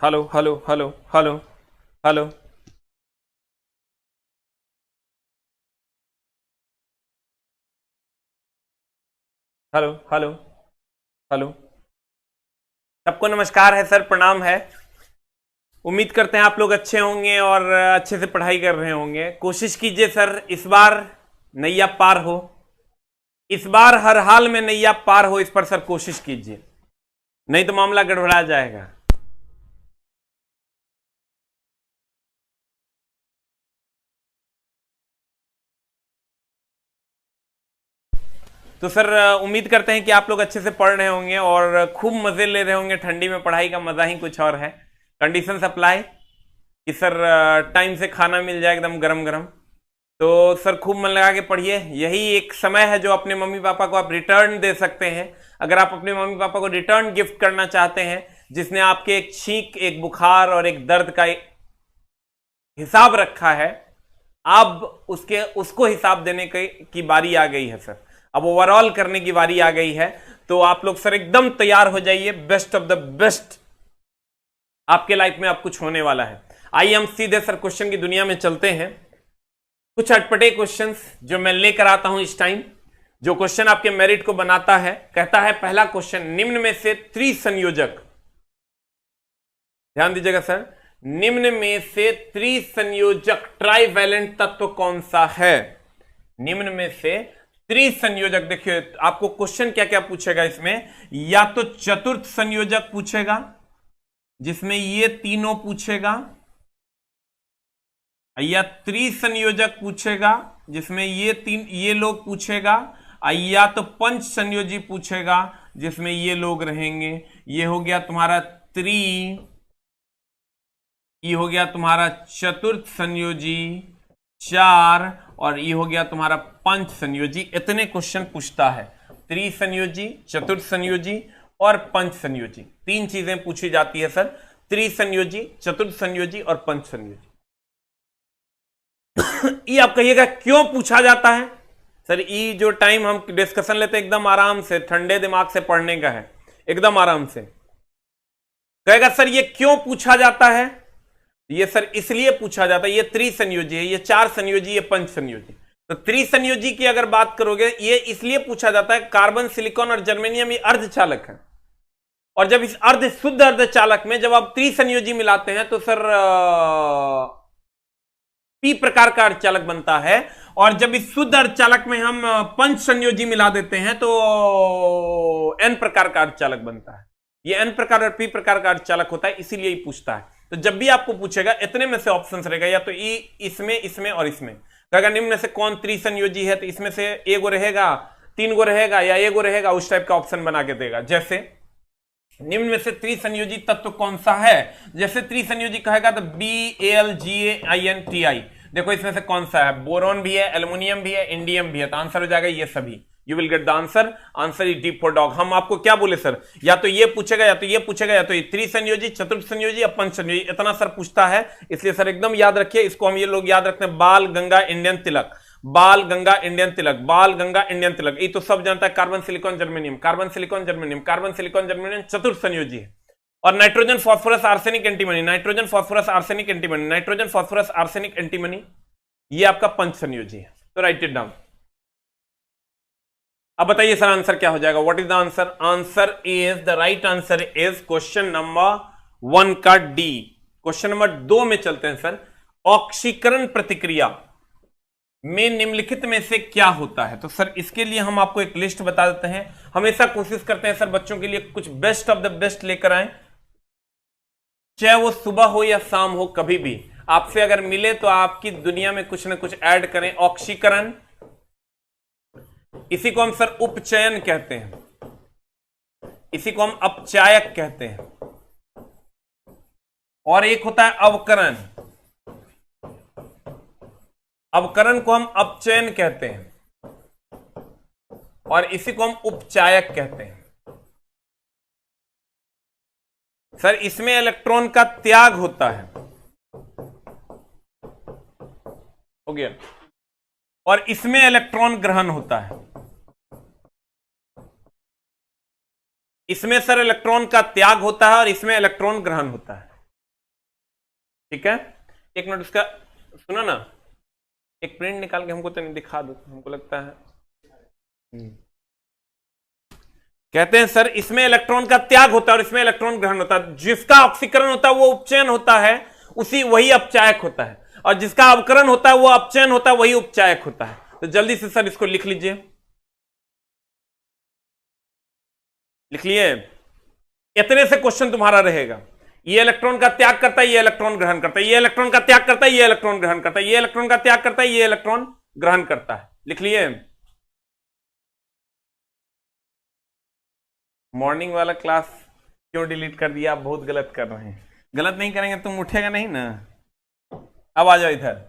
Hello hello hello hello hello. Hello hello hello. सबको नमस्कार है सर, प्रणाम है। उम्मीद करते हैं आप लोग अच्छे होंगे और अच्छे से पढ़ाई कर रहे होंगे। कोशिश कीजिए सर इस बार नैया पार हो, इस बार हर हाल में नैया पार हो, इस पर सर कोशिश कीजिए, नहीं तो मामला गड़बड़ा जाएगा। तो सर उम्मीद करते हैं कि आप लोग अच्छे से पढ़ रहे होंगे और खूब मजे ले रहे होंगे। ठंडी में पढ़ाई का मजा ही कुछ और है। कंडीशन अप्लाई कि सर टाइम से खाना मिल जाए एकदम गरम गरम। तो सर खूब मन लगा के पढ़िए, यही एक समय है जो अपने मम्मी पापा को आप रिटर्न दे सकते हैं। अगर आप अपने मम्मी पापा को रिटर्न गिफ्ट करना चाहते हैं, जिसने आपके एक छींक, एक बुखार और एक दर्द का हिसाब रखा है, अब उसको हिसाब देने की बारी आ गई है सर। अब ओवरऑल करने की बारी आ गई है। तो आप लोग सर एकदम तैयार हो जाइए, बेस्ट ऑफ द बेस्ट आपके लाइफ में अब कुछ होने वाला है। आइए हम सीधे सर क्वेश्चन की दुनिया में चलते हैं। कुछ अटपटे क्वेश्चंस जो मैं लेकर आता हूं इस टाइम, जो क्वेश्चन आपके मेरिट को बनाता है। कहता है पहला क्वेश्चन, निम्न में से त्रिसंयोजक, ध्यान दीजिएगा सर, निम्न में से त्रिसंयोजक ट्राइवैलेंट तत्व कौन सा है? निम्न में से त्रिसंयोजक, देखिए आपको क्वेश्चन क्या क्या पूछेगा इसमें। या तो चतुर्थ संयोजक पूछेगा जिसमें ये तीनों पूछेगा, या त्रिसंयोजक पूछेगा जिसमें ये लोग पूछेगा, या तो पंच संयोजी पूछेगा जिसमें ये लोग रहेंगे। ये हो गया तुम्हारा ये हो गया तुम्हारा चतुर्थ संयोजी 4, और ये हो गया तुम्हारा पंच संयोजी। इतने क्वेश्चन पूछता है, त्रिसंयोजी, चतुर्थ संयोजी और पंच संयोजी, तीन चीजें पूछी जाती है सर। त्रिसंयोजी, चतुर्थ संयोजी और पंच संयोजी। ये आप कहिएगा क्यों पूछा जाता है सर? ये जो टाइम हम डिस्कशन लेते हैं एकदम आराम से, ठंडे दिमाग से पढ़ने का है, एकदम आराम से। कहेगा सर ये क्यों पूछा जाता है? ये सर इसलिए पूछा जाता है, ये त्रिसंयोजी है, ये चार संयोजी, ये पंच संयोजी। तो त्रिसंयोजी की अगर बात करोगे, ये इसलिए पूछा जाता है, कार्बन, सिलिकॉन और जर्मेनियम ये अर्धचालक है। और जब इस शुद्ध अर्धचालक में जब आप त्रिसंयोजी मिलाते हैं तो सर पी प्रकार का अर्धचालक बनता है। और जब इस शुद्ध अर्धचालक में हम पंच संयोजी मिला देते हैं तो एन प्रकार का अर्धचालक बनता है। ये एन प्रकार और पी प्रकार का अर्धचालक होता है, इसीलिए ही पूछता है। तो जब भी आपको पूछेगा, इतने में से ऑप्शन रहेगा, या तो इसमें, इसमें और इसमें। कहेगा निम्न में से कौन त्रिसंयोजी है, तो इसमें से एगो रहेगा, तीन गो रहेगा, या एगो रहेगा, उस टाइप का ऑप्शन बना के देगा। जैसे निम्न में से त्रिसंयोजी तत्व कौन सा है? जैसे त्रिसंयोजी कहेगा तो BALGAINTI, देखो इसमें से कौन सा है? बोरॉन भी है, एल्युमिनियम भी है, इंडियम भी है। तो आंसर हो जाएगा ये सभी। You will get the answer. Answer is D for dog. हम आपको क्या बोले सर? या तो ये पूछेगा, या तो ये पूछेगा, या तो ये त्रिसंयोजी, चतुर्थ संयोजी या पंच संयोजी, इतना सर पूछता है। इसलिए सर एकदम याद रखिए इसको। हम ये लोग याद रखते हैं, बाल गंगा इंडियन तिलक, बाल गंगा इंडियन तिलक, बाल गंगा इंडियन तिलक। ये तो सब जानता है, carbon silicon germanium, carbon silicon germanium, carbon silicon germanium चतुर्थ संयोजी है। और nitrogen phosphorus arsenic antimony, nitrogen phosphorus arsenic antimony, nitrogen phosphorus arsenic antimony, ये आपका पंच संयोजी है। तो राइट इट डाउन। अब बताइए सर आंसर क्या हो जाएगा? What is the answer? Answer is, the right answer is question number 1 का डी। क्वेश्चन नंबर 2 में चलते हैं सर। ऑक्सीकरण प्रतिक्रिया में निम्नलिखित में से क्या होता है? तो सर इसके लिए हम आपको एक लिस्ट बता देते हैं। हमेशा कोशिश करते हैं सर बच्चों के लिए कुछ बेस्ट ऑफ द बेस्ट लेकर आए, चाहे वो सुबह हो या शाम हो, कभी भी आपसे अगर मिले तो आपकी दुनिया में कुछ ना कुछ ऐड करें। ऑक्सीकरण, इसी को हम सर उपचयन कहते हैं, इसी को हम अपचायक कहते हैं। और एक होता है अवकरण, अवकरण को हम अपचयन कहते हैं, और इसी को हम उपचायक कहते हैं। सर इसमें इलेक्ट्रॉन का त्याग होता है, हो गया, और इसमें इलेक्ट्रॉन ग्रहण होता है। इसमें सर इलेक्ट्रॉन का त्याग होता है और इसमें इलेक्ट्रॉन ग्रहण होता है। ठीक है, एक मिनट उसका सुनो ना, एक प्रिंट निकाल के हमको तो नहीं दिखा दो, हमको लगता है कहते हैं सर इसमें इलेक्ट्रॉन का त्याग होता है और इसमें इलेक्ट्रॉन ग्रहण होता है। जिसका ऑक्सीकरण होता है वो उपचयन होता है, वही अपचायक होता है, और जिसका अवकरण होता है वो अपचयन होता है, वही उपचायक होता है। तो जल्दी से सर इसको लिख लीजिए, लिख लिए। इतने से क्वेश्चन तुम्हारा रहेगा। ये इलेक्ट्रॉन का त्याग करता है, ये इलेक्ट्रॉन ग्रहण करता है, ये इलेक्ट्रॉन का त्याग करता है, ये इलेक्ट्रॉन ग्रहण करता है, ये इलेक्ट्रॉन का त्याग करता है, ये इलेक्ट्रॉन ग्रहण करता है। लिख लिए। मॉर्निंग वाला क्लास क्यों डिलीट कर दिया? आप बहुत गलत कर रहे हैं। गलत नहीं करेंगे तुम उठेगा नहीं ना। अब आ जाओ इधर।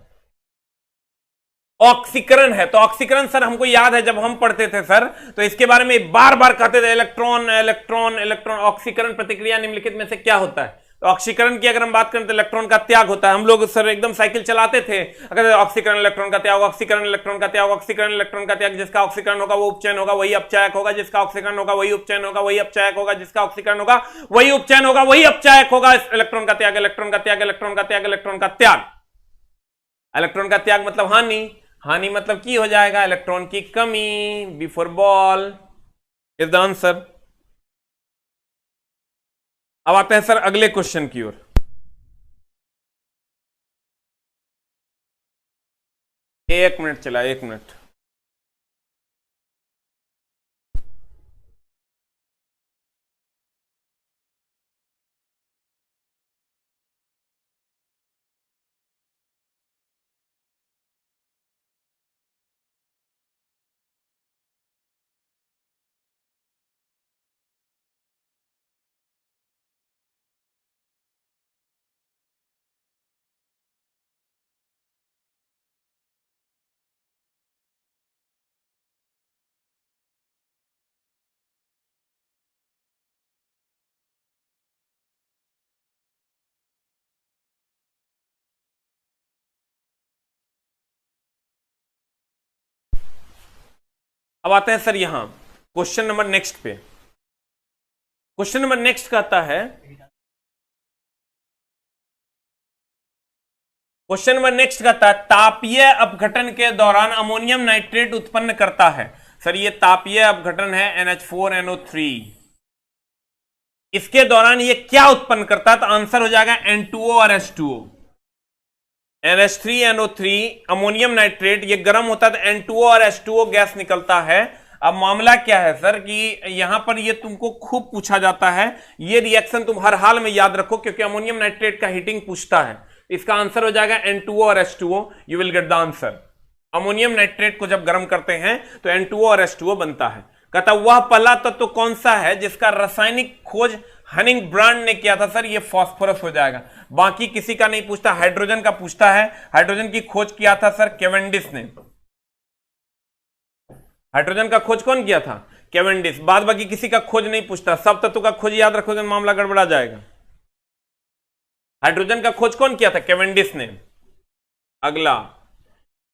ऑक्सीकरण है, तो ऑक्सीकरण सर हमको याद है जब हम पढ़ते थे सर, तो इसके बारे में बार बार कहते थे इलेक्ट्रॉन इलेक्ट्रॉन इलेक्ट्रॉन। ऑक्सीकरण प्रतिक्रिया निम्नलिखित में से क्या होता है? तो ऑक्सीकरण की अगर हम बात करें तो इलेक्ट्रॉन का त्याग होता है। हम लोग सर एकदम साइकिल चलाते थे, अगर ऑक्सीकरण इलेक्ट्रॉन का त्याग, ऑक्सीकरण इलेक्ट्रॉन का त्याग, ऑक्सीकरण इलेक्ट्रॉन का त्याग। जिसका ऑक्सीकरण होगा वो उपचयन होगा, वही अपचायक होगा। जिसका ऑक्सीकरण होगा वही उपचयन होगा, वही अपचायक होगा। जिसका ऑक्सीकरण होगा वही उपचयन होगा, वही अपचायक होगा। इलेक्ट्रॉन का त्याग, इलेक्ट्रॉन का त्याग, इलेक्ट्रॉन का त्याग, इलेक्ट्रॉन का त्याग। इलेक्ट्रॉन का त्याग मतलब हानि, हानि मतलब की हो जाएगा इलेक्ट्रॉन की कमी। Before ball is the answer. अब आते हैं सर अगले क्वेश्चन की ओर। एक मिनट चला, एक मिनट। अब आते हैं सर यहां क्वेश्चन नंबर नेक्स्ट पे। क्वेश्चन नंबर नेक्स्ट कहता है, क्वेश्चन नंबर नेक्स्ट कहता है तापीय अपघटन के दौरान अमोनियम नाइट्रेट उत्पन्न करता है। सर ये तापीय अपघटन है NH4NO3। इसके दौरान ये क्या उत्पन्न करता है? तो आंसर हो जाएगा N2O और H2O। NH3NO3 अमोनियम नाइट्रेट ये गर्म होता है तो N2O और H2O गैस निकलता है। अब मामला क्या है सर कि यहां पर ये तुमको खूब पूछा जाता है, ये रिएक्शन तुम हर हाल में याद रखो क्योंकि अमोनियम नाइट्रेट का हीटिंग पूछता है। इसका आंसर हो जाएगा N2O और H2O। You will get the answer. Ammonium nitrate को जब गर्म करते हैं तो N2O और H2O बनता है। कहता वह पहला तत्व तो कौन सा है जिसका रासायनिक खोज हनिंग ब्रांड ने किया था? सर ये फास्फोरस हो जाएगा। बाकी किसी का नहीं पूछता, हाइड्रोजन का पूछता है। हाइड्रोजन की खोज किया था सर केवेंडिस ने। हाइड्रोजन का खोज कौन किया था? केवेंडिस। बाद बाकी किसी का खोज नहीं पूछता, सब तत्वों का खोज याद रखोगे मामला गड़बड़ा जाएगा। हाइड्रोजन का खोज कौन किया था? केवेंडिस ने। अगला,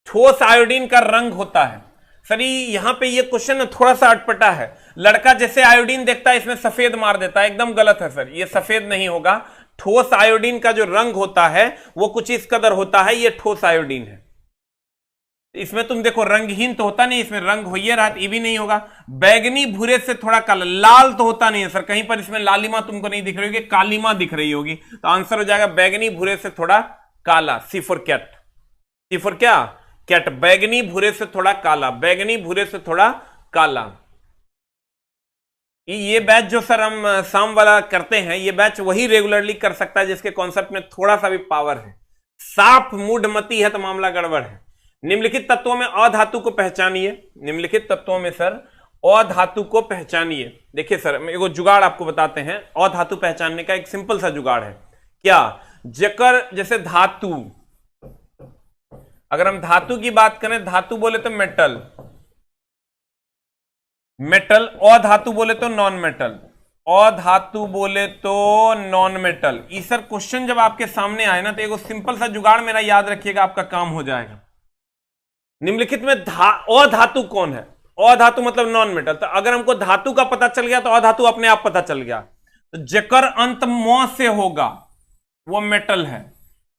ठोस आयोडीन का रंग होता है। सर यहां पे ये क्वेश्चन थोड़ा सा अटपटा है। लड़का जैसे आयोडीन देखता है इसमें सफेद मार देता है, एकदम गलत है सर, ये सफेद नहीं होगा। ठोस आयोडीन का जो रंग होता है वो कुछ इस कदर होता है, ये ठोस आयोडीन है। इसमें तुम देखो रंगहीन तो होता नहीं, इसमें रंग हो ही रहा, ये भी नहीं होगा। बैगनी भूरे से थोड़ा काला, लाल तो होता नहीं है सर, कहीं पर इसमें लालिमा तुमको नहीं दिख रही होगी, कालीमा दिख रही होगी। तो आंसर हो जाएगा बैगनी भूरे से थोड़ा काला। सी फॉर कैट। सी फॉर क्या? कैट। बैगनी भूरे से थोड़ा काला, बैगनी भूरे से थोड़ा काला। ये बैच जो सर हम शाम वाला करते हैं, ये बैच वही रेगुलरली कर सकता है जिसके कॉन्सेप्ट में थोड़ा सा भी पावर है। साफ मूढ़मती है तो मामला गड़बड़ है। निम्नलिखित तत्वों में अधातु को पहचानिए। निम्नलिखित तत्वों में सर अधातु को पहचानिए। देखिए सर एगो जुगाड़ आपको बताते हैं, अधातु पहचानने का एक सिंपल सा जुगाड़ है। क्या? जेकर जैसे धातु, अगर हम धातु की बात करें, धातु बोले तो मेटल, मेटल। अधातु बोले तो नॉन मेटल, अधातु बोले तो नॉन मेटल। ये सर क्वेश्चन जब आपके सामने आए ना तो एगो सिंपल सा जुगाड़ मेरा याद रखिएगा, आपका काम हो जाएगा। निम्नलिखित में अधातु कौन है? अधातु मतलब नॉन मेटल। तो अगर हमको धातु का पता चल गया तो अधातु अपने आप पता चल गया। तो जेकर अंत म से होगा वो मेटल है,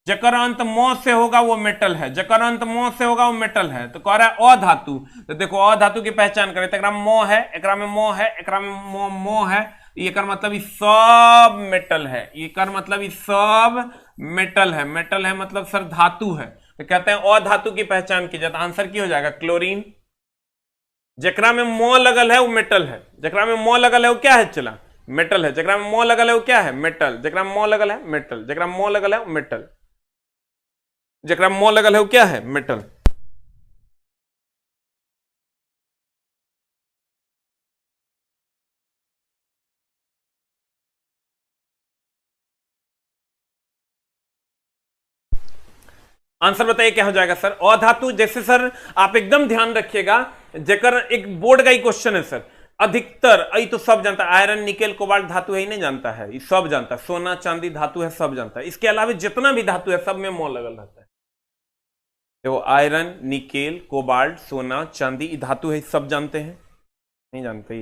जकर अंत मो से होगा वो मेटल है, जकर अंत मो से होगा वो मेटल है। तो कह रहा है अधातु, तो देखो अधातु की पहचान करें, तो एकरा में मो है, एकरा में मो है, एकरा में मो है, ये कर मतलब ये सब मेटल है, ये कर मतलब ये सब मेटल है, मेटल है मतलब सर धातु है। तो कहते हैं अधातु की पहचान की जाए, तो आंसर की हो जाएगा क्लोरीन। जकरा में मो लगल है वो मेटल है, जकरा में मो लगल है वो क्या है, चला मेटल है। जकरा में मो लगल है वो क्या है, मेटल। जकरा में मो लगल है मेटल, जकरा में मो लगल है वो मेटल, जकरा में मो लगल है वो क्या है, मेटल। आंसर बताइए क्या हो जाएगा सर। अधातु जैसे सर आप एकदम ध्यान रखिएगा, जेकर एक बोर्ड का ही क्वेश्चन है सर, अधिकतर आई तो सब जानता है, आयरन निकेल कोबाल्ट धातु है ही नहीं जानता है, ये सब जानता है, सोना चांदी धातु है सब जानता है। इसके अलावा जितना भी धातु है सब में मो लगल रहता है। देखो आयरन निकेल कोबाल्ट सोना चांदी ये धातु है, सब जानते हैं, नहीं जानते,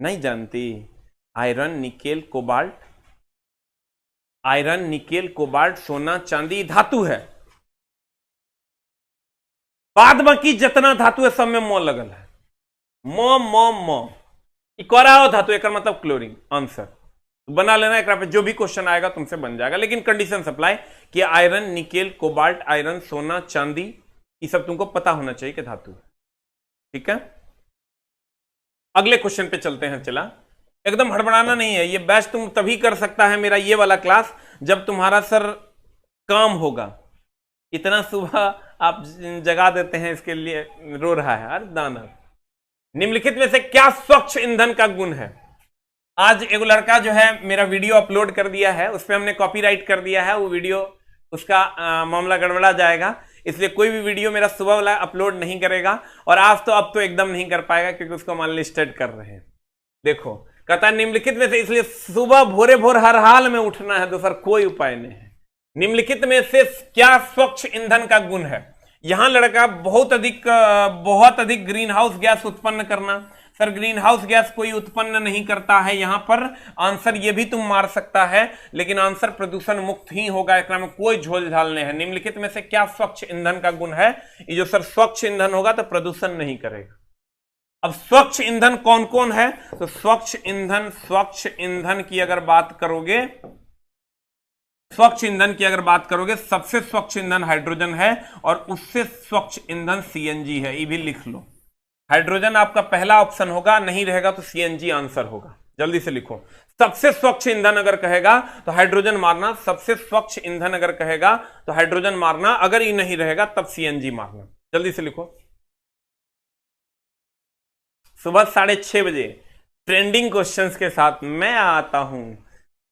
नहीं जानती। Iron nickel cobalt, iron nickel cobalt सोना चांदी धातु है, बाद बाकी जितना धातु है सब में मो लगल है, मो मो मो हो धातु, एक मतलब क्लोरीन। आंसर बना लेना, एक पे जो भी क्वेश्चन आएगा तुमसे बन जाएगा, लेकिन कंडीशन सप्लाई कि आयरन निकेल कोबाल्ट आयरन सोना चांदी ये सब तुमको पता होना चाहिए कि धातु है, ठीक है। अगले क्वेश्चन पे चलते हैं। चला एकदम हड़बड़ाना नहीं है, ये बैच तुम तभी कर सकता है मेरा ये वाला क्लास जब तुम्हारा सर काम होगा। इतना सुबह आप जगा देते हैं, इसके लिए रो रहा है अरे दाना। निम्नलिखित में से क्या स्वच्छ ईंधन का गुण है। आज एक लड़का जो है मेरा वीडियो अपलोड कर दिया है, उस पर हमने कॉपीराइट कर दिया है, वो वीडियो उसका मामला गड़बड़ा जाएगा, इसलिए कोई भी वीडियो मेरा सुबह वाला अपलोड नहीं करेगा, और आज तो अब तो एकदम नहीं कर पाएगा क्योंकि उसको अनलिस्टेड कर रहे हैं। देखो कहता है निम्नलिखित में से, इसलिए सुबह भोरे भोर हर हाल में उठना है, दूसरा कोई उपाय नहीं है। निम्नलिखित में से क्या स्वच्छ ईंधन का गुण है। यहां लड़का बहुत अधिक ग्रीन हाउस गैस उत्पन्न करना, सर ग्रीन हाउस गैस कोई उत्पन्न नहीं करता है यहां पर। आंसर ये भी तुम मार सकता है, लेकिन आंसर प्रदूषण मुक्त ही होगा, इसमें में कोई झोल झाल नहीं है। निम्नलिखित में से क्या स्वच्छ ईंधन का गुण है। ये जो सर स्वच्छ ईंधन होगा तो प्रदूषण नहीं करेगा। अब स्वच्छ ईंधन कौन कौन है, तो स्वच्छ ईंधन की अगर बात करोगे, स्वच्छ ईंधन की अगर बात करोगे, सबसे स्वच्छ ईंधन हाइड्रोजन है, और उससे स्वच्छ ईंधन सीएनजी है, ये भी लिख लो। हाइड्रोजन आपका पहला ऑप्शन होगा, नहीं रहेगा तो सीएनजी आंसर होगा, जल्दी से लिखो। सबसे स्वच्छ ईंधन अगर कहेगा तो हाइड्रोजन मारना, सबसे स्वच्छ ईंधन अगर कहेगा तो हाइड्रोजन मारना, अगर ये नहीं रहेगा तब सीएनजी मारना, जल्दी से लिखो। सुबह 6:30 बजे ट्रेंडिंग क्वेश्चंस के साथ मैं आता हूं,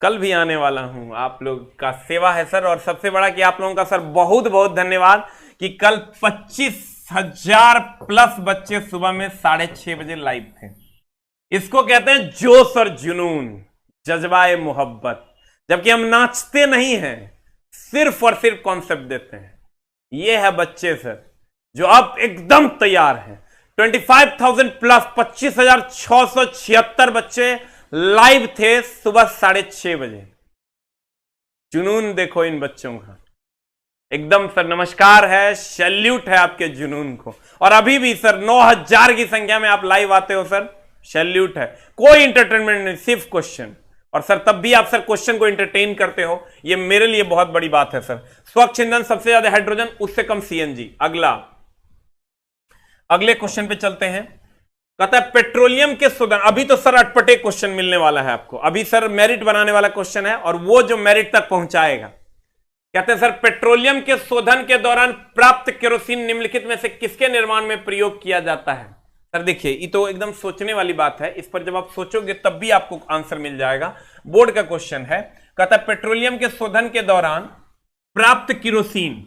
कल भी आने वाला हूं। आप लोग का सेवा है सर, और सबसे बड़ा कि आप लोगों का सर बहुत बहुत धन्यवाद कि कल 25,000 प्लस बच्चे सुबह में 6:30 बजे लाइव थे। इसको कहते हैं जोश और जुनून, जज्बाए मोहब्बत, जबकि हम नाचते नहीं हैं, सिर्फ और सिर्फ कॉन्सेप्ट देते हैं। ये है बच्चे सर जो अब एकदम तैयार हैं। 25,000 प्लस 25,676 बच्चे लाइव थे सुबह 6:30 बजे। जुनून देखो इन बच्चों का, एकदम सर नमस्कार है, सैल्यूट है आपके जुनून को। और अभी भी सर 9,000 की संख्या में आप लाइव आते हो सर, सैल्यूट है। कोई इंटरटेनमेंट नहीं, सिर्फ क्वेश्चन, और सर तब भी आप सर क्वेश्चन को एंटरटेन करते हो, ये मेरे लिए बहुत बड़ी बात है सर। स्वच्छ ईंधन सबसे ज्यादा हाइड्रोजन, उससे कम सीएनजी। अगले क्वेश्चन पे चलते हैं। कहता है पेट्रोलियम के शोधन, अभी तो सर अटपटे क्वेश्चन मिलने वाला है आपको, अभी सर मेरिट बनाने वाला क्वेश्चन है, और वो जो मेरिट तक पहुंचाएगा। कहते हैं सर पेट्रोलियम के शोधन के दौरान प्राप्त केरोसिन निम्नलिखित में से किसके निर्माण में प्रयोग किया जाता है। सर देखिए ये तो एकदम सोचने वाली बात है, इस पर जब आप सोचोगे तब भी आपको आंसर मिल जाएगा। बोर्ड का क्वेश्चन है, कहता है पेट्रोलियम के शोधन के दौरान प्राप्त केरोसिन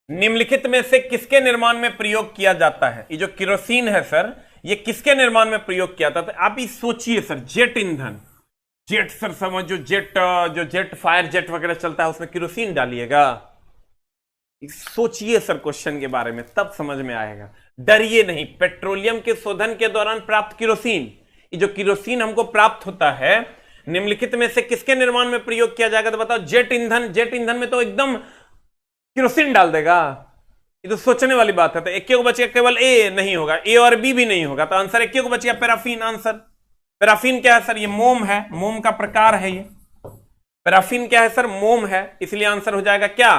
निम्नलिखित में से किसके निर्माण में प्रयोग किया जाता है। ये जो केरोसिन है सर, ये किसके निर्माण में प्रयोग किया जाता है। आप ये सोचिए सर, जेट ईंधन, जेट सर समझ, जो जेट फायर जेट वगैरह चलता है उसमें केरोसिन डालिएगा। सोचिए सर क्वेश्चन के बारे में, तब समझ में आएगा। डरिए नहीं, पेट्रोलियम के शोधन के दौरान प्राप्त केरोसिन, ये जो केरोसिन हमको प्राप्त होता है, निम्नलिखित में से किसके निर्माण में प्रयोग किया जाएगा? तो बताओ जेट ईंधन। जेट ईंधन में तो एकदम केरोसिन डाल देगा, ये तो सोचने वाली बात है। तो एक को बचेगा केवल ए नहीं होगा, ए और बी भी नहीं होगा, तो आंसर एक को बचेगा पैराफिन। आंसर पैराफिन क्या है सर? ये मोम है, मोम का प्रकार है ये। पैराफिन क्या है सर? मोम है, इसलिए आंसर हो जाएगा क्या?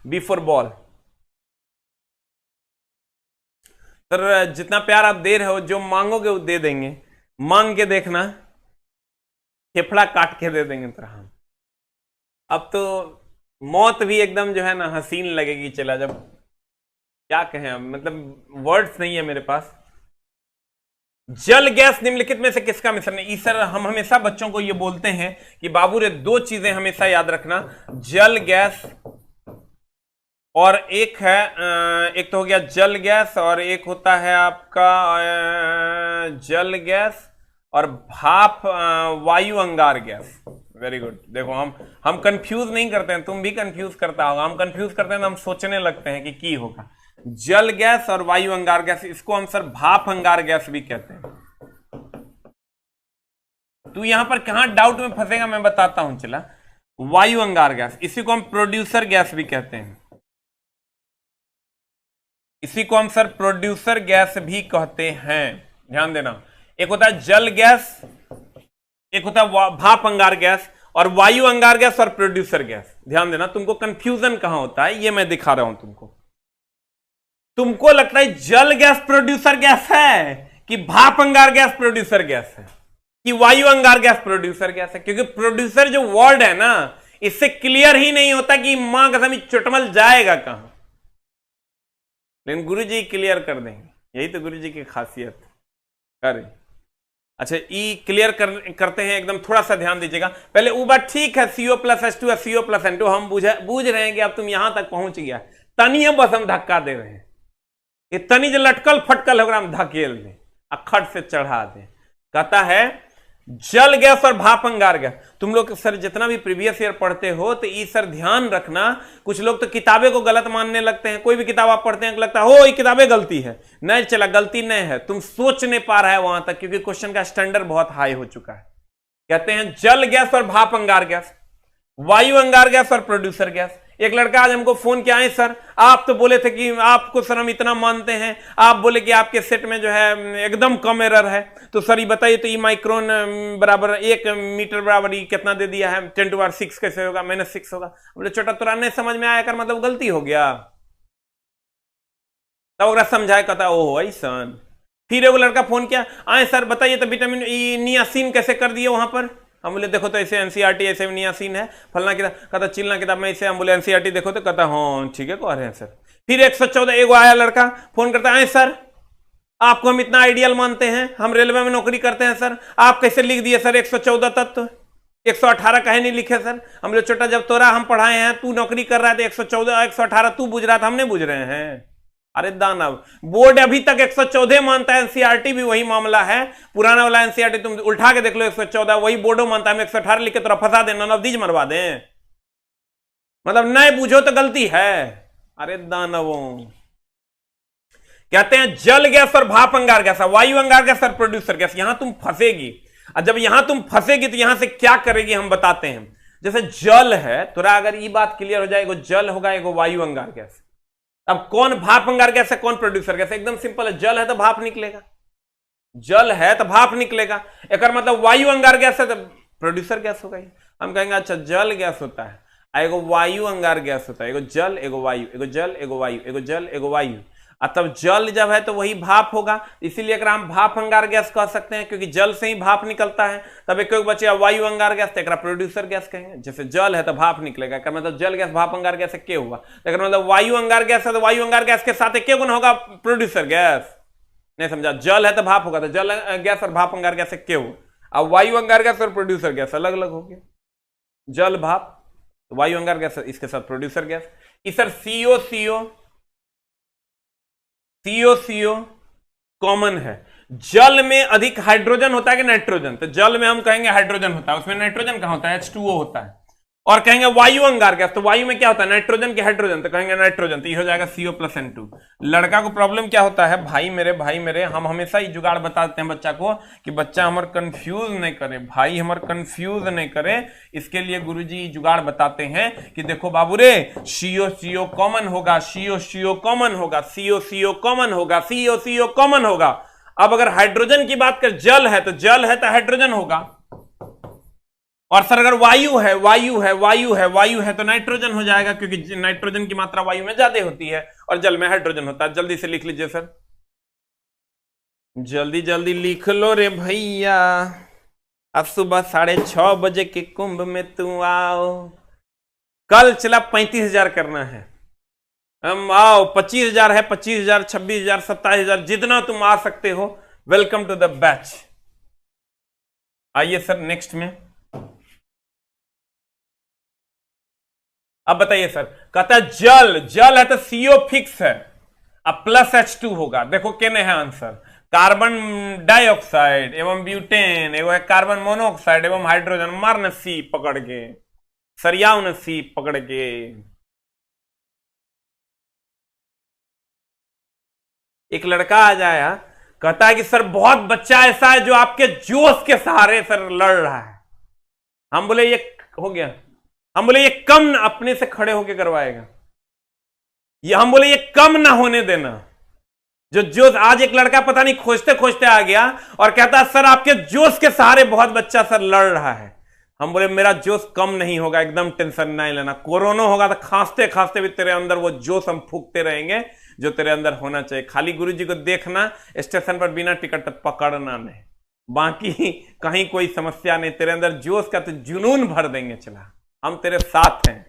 B for ball. सर जितना प्यार आप दे रहे हो, जो मांगोगे वो दे देंगे, मांग के देखना, फेफड़ा काट के दे देंगे तरह हम। अब तो मौत भी एकदम जो है ना हसीन लगेगी। चला जब क्या कहें, मतलब वर्ड्स नहीं है मेरे पास। जल गैस निम्नलिखित में से किसका मिश्रण है? सर हम हमेशा बच्चों को ये बोलते हैं कि बाबू रे दो चीजें हमेशा याद रखना, जल गैस और एक है, एक तो हो गया जल गैस और एक होता है आपका जल गैस और भाप वायु अंगार गैस। Very good. देखो हम कंफ्यूज नहीं करते हैं, तुम भी कंफ्यूज करता होगा। हम कंफ्यूज करते हैं तो हम सोचने लगते हैं कि होगा जल गैस और वायु अंगार गैस, इसको हम सर भाप अंगार गैस भी कहते हैं। तू यहां पर कहां डाउट में फंसेगा मैं बताता हूं। चला, वायु अंगार गैस, इसी को हम प्रोड्यूसर गैस भी कहते हैं, इसी को हम सर प्रोड्यूसर गैस भी कहते हैं। ध्यान देना, एक होता है जल गैस, एक होता है भाप अंगार गैस, और वायु अंगार गैस और प्रोड्यूसर गैस। ध्यान देना, तुमको कंफ्यूजन कहां होता है ये मैं दिखा रहा हूं तुमको। तुमको लगता है जल गैस प्रोड्यूसर गैस है कि भाप अंगार गैस प्रोड्यूसर गैस है कि वायु अंगार गैस प्रोड्यूसर गैस है, क्योंकि प्रोड्यूसर जो वर्ड है ना, इससे क्लियर ही नहीं होता कि मां कसम चुटमल जाएगा कहां। लेकिन गुरुजी क्लियर कर देंगे, यही तो गुरुजी की खासियत करे। अच्छा, ई क्लियर करते हैं एकदम, थोड़ा सा ध्यान दीजिएगा। पहले वो बात ठीक है, CO plus H2 CO plus N2 हम बूझ रहे हैं कि अब तुम यहां तक पहुंच गया, तनी बस हम धक्का दे रहे हैं। ये तनी जो लटकल फटकल होगा हम धकेल दे, अखड़ से चढ़ा दे। कहता है जल गैस और भाप अंगार गैस। तुम लोग सर जितना भी प्रीवियस ईयर पढ़ते हो तो ये सर ध्यान रखना, कुछ लोग तो किताबें को गलत मानने लगते हैं। कोई भी किताब आप पढ़ते हैं लगता है हो ये किताबें गलती है। नहीं चला, गलती नहीं है, तुम सोच नहीं पा रहा है वहां तक, क्योंकि क्वेश्चन का स्टैंडर्ड बहुत हाई हो चुका है। कहते हैं जल गैस और भाप अंगार गैस, वायु अंगार गैस और प्रोड्यूसर गैस। एक लड़का आज हमको फोन किया है, सर आप तो बोले थे कि आपको सर हम इतना मानते हैं, आप बोले कि आपके सेट में जो है एकदम कम एरर है, तो सर ये बताइए तो ये माइक्रोन बराबर 1 मीटर बराबर ये कितना दे दिया है, 10⁻6 कैसे होगा, -6 होगा। बोले छोटा तुरा नहीं समझ में आया कर, मतलब गलती हो गया। तब समझाए, कहता ओह ऐसा। फिर एगो लड़का फोन किया, आए सर बताइए तो विटामिन ई नियासिन कैसे कर दिए वहां पर। हम बोले देखो तो ऐसे एनसीईआरटी ऐसे नियासिन है, फलना किताब, कहता चिलना किताब में ऐसे। हम बोले एनसीईआरटी देखो तो कहता हाँ ठीक है कह रहे हैं सर। फिर 114 एगो आया लड़का फोन करता है, सर आपको हम इतना आइडियल मानते हैं, हम रेलवे में नौकरी करते हैं सर, आप कैसे लिख दिए सर 114 तत्व, 118 कहे नहीं लिखे सर। हम बोले छोटा जब तोरा हम पढ़ाए हैं, तू नौकरी कर रहा है तो 114 118 तू बुझ रहा था, हम नहीं बुझ रहे हैं। अरे दानव, बोर्ड अभी तक 114 मानता है, एनसीईआरटी भी वही मामला है, पुराना वाला एनसीईआरटी तुम उल्टा के देख लो 114, वही बोर्डो मानता है। हम 118 लिख के तोरा फंसा देना, नवदीज मरवा दें, मतलब नहीं बूझो तो गलती है। अरे दानवों, कहते हैं जल गैस और भाप अंगार गैस, वायु अंगार गैस और प्रोड्यूसर गैस। यहां तुम फंसेगी, और जब यहां तुम फंसेगी तो यहां से क्या करेगी हम बताते हैं। जैसे जल है, तोरा अगर ये बात क्लियर हो जाए, एगो जल होगा एगो वायु अंगार गैस। अब कौन भाप अंगार गैस है, कौन प्रोड्यूसर गैस है? एकदम सिंपल है, जल है तो भाप निकलेगा, जल है तो भाप निकलेगा। एक मतलब वायु अंगार गैस है तो प्रोड्यूसर गैस होगा। हम कहेंगे अच्छा जल गैस होता है, एगो वायु अंगार गैस होता है, एगो जल एगो वायु, एगो जल एगो वायु, एगो जल एगो वायु। तब जल जब है तो वही भाप होगा, इसीलिए अगर हम भाप अंगार गैस कह सकते हैं, क्योंकि जल से ही भाप निकलता है। तब एक बचे वायु अंगार गैस, तो प्रोड्यूसर गैस कहेंगे। जैसे जल है तो भाप निकलेगा, मतलब जल गैस भाप अंगार गैस के हुआ। लेकिन मतलब वायु अंगार गैस है तो वायु अंगार गैस के साथ क्या गुण होगा, प्रोड्यूसर गैस। नहीं समझा, जल है तो भाप होगा, तो जल गैस और भाप अंगार गैस के हुआ। अब वायु अंगार गैस और प्रोड्यूसर गैस अलग अलग हो गया, जल भाप वायु अंगार गैस, इसके साथ प्रोड्यूसर गैस। इस सर CO कॉमन है। जल में अधिक हाइड्रोजन होता है कि नाइट्रोजन, तो जल में हम कहेंगे हाइड्रोजन होता है, उसमें नाइट्रोजन कहां होता है, H2O होता है। और कहेंगे वायु अंगार गैस, तो वायु में क्या होता है, नाइट्रोजन के हाइड्रोजन, तो कहेंगे नाइट्रोजन, तो ये हो जाएगा CO+N2। लड़का को प्रॉब्लम क्या होता है, भाई मेरे हम हमेशा ही जुगाड़ बता देते हैं बच्चा को कि बच्चा हमारे कंफ्यूज नहीं करे, भाई हमारे कंफ्यूज नहीं करे, इसके लिए गुरुजी जुगाड़ बताते हैं कि देखो बाबू रे, CO कॉमन होगा, CO कॉमन होगा, CO कॉमन होगा, CO कॉमन होगा। अब अगर हाइड्रोजन की बात कर, जल है तो हाइड्रोजन होगा, और सर अगर वायु है तो नाइट्रोजन हो जाएगा, क्योंकि नाइट्रोजन की मात्रा वायु में ज्यादा होती है और जल में हाइड्रोजन होता है। जल्दी से लिख लीजिए सर, जल्दी जल्दी लिख लो रे भैया। अब सुबह 6:30 बजे के कुंभ में तू आओ, कल चला 35,000 करना है, हम आओ 25,000 है, 25,000, 26,000, 27,000, जितना तुम आ सकते हो। Welcome to the batch. आइए सर नेक्स्ट में, अब बताइए सर, कहता है जल है तो CO फिक्स है, अब +H2 होगा। देखो कहने है आंसर, कार्बन डाइऑक्साइड एवं ब्यूटेन, एवं कार्बन मोनोऑक्साइड एवं हाइड्रोजन। मारना सी पकड़ के, सरियाव ने सी पकड़ के। एक लड़का आ जाया, कहता है कि सर बहुत बच्चा ऐसा है जो आपके जोश के सहारे सर लड़ रहा है। हम बोले ये हो गया, हम बोले ये कम अपने से खड़े होके करवाएगा, ये हम बोले ये कम ना होने देना। जो जोश, आज एक लड़का पता नहीं खोजते खोजते आ गया और कहता सर आपके जोश के सहारे बहुत बच्चा सर लड़ रहा है। हम बोले मेरा जोश कम नहीं होगा, एकदम टेंशन नहीं लेना, कोरोना होगा तो खांसते खांसते भी तेरे अंदर वो जोश हम फूकते रहेंगे जो तेरे अंदर होना चाहिए। खाली गुरुजी को देखना, स्टेशन पर बिना टिकट पकड़ना नहीं, बाकी कहीं कोई समस्या नहीं। तेरे अंदर जोश का तो जुनून भर देंगे। चला, हम तेरे साथ हैं,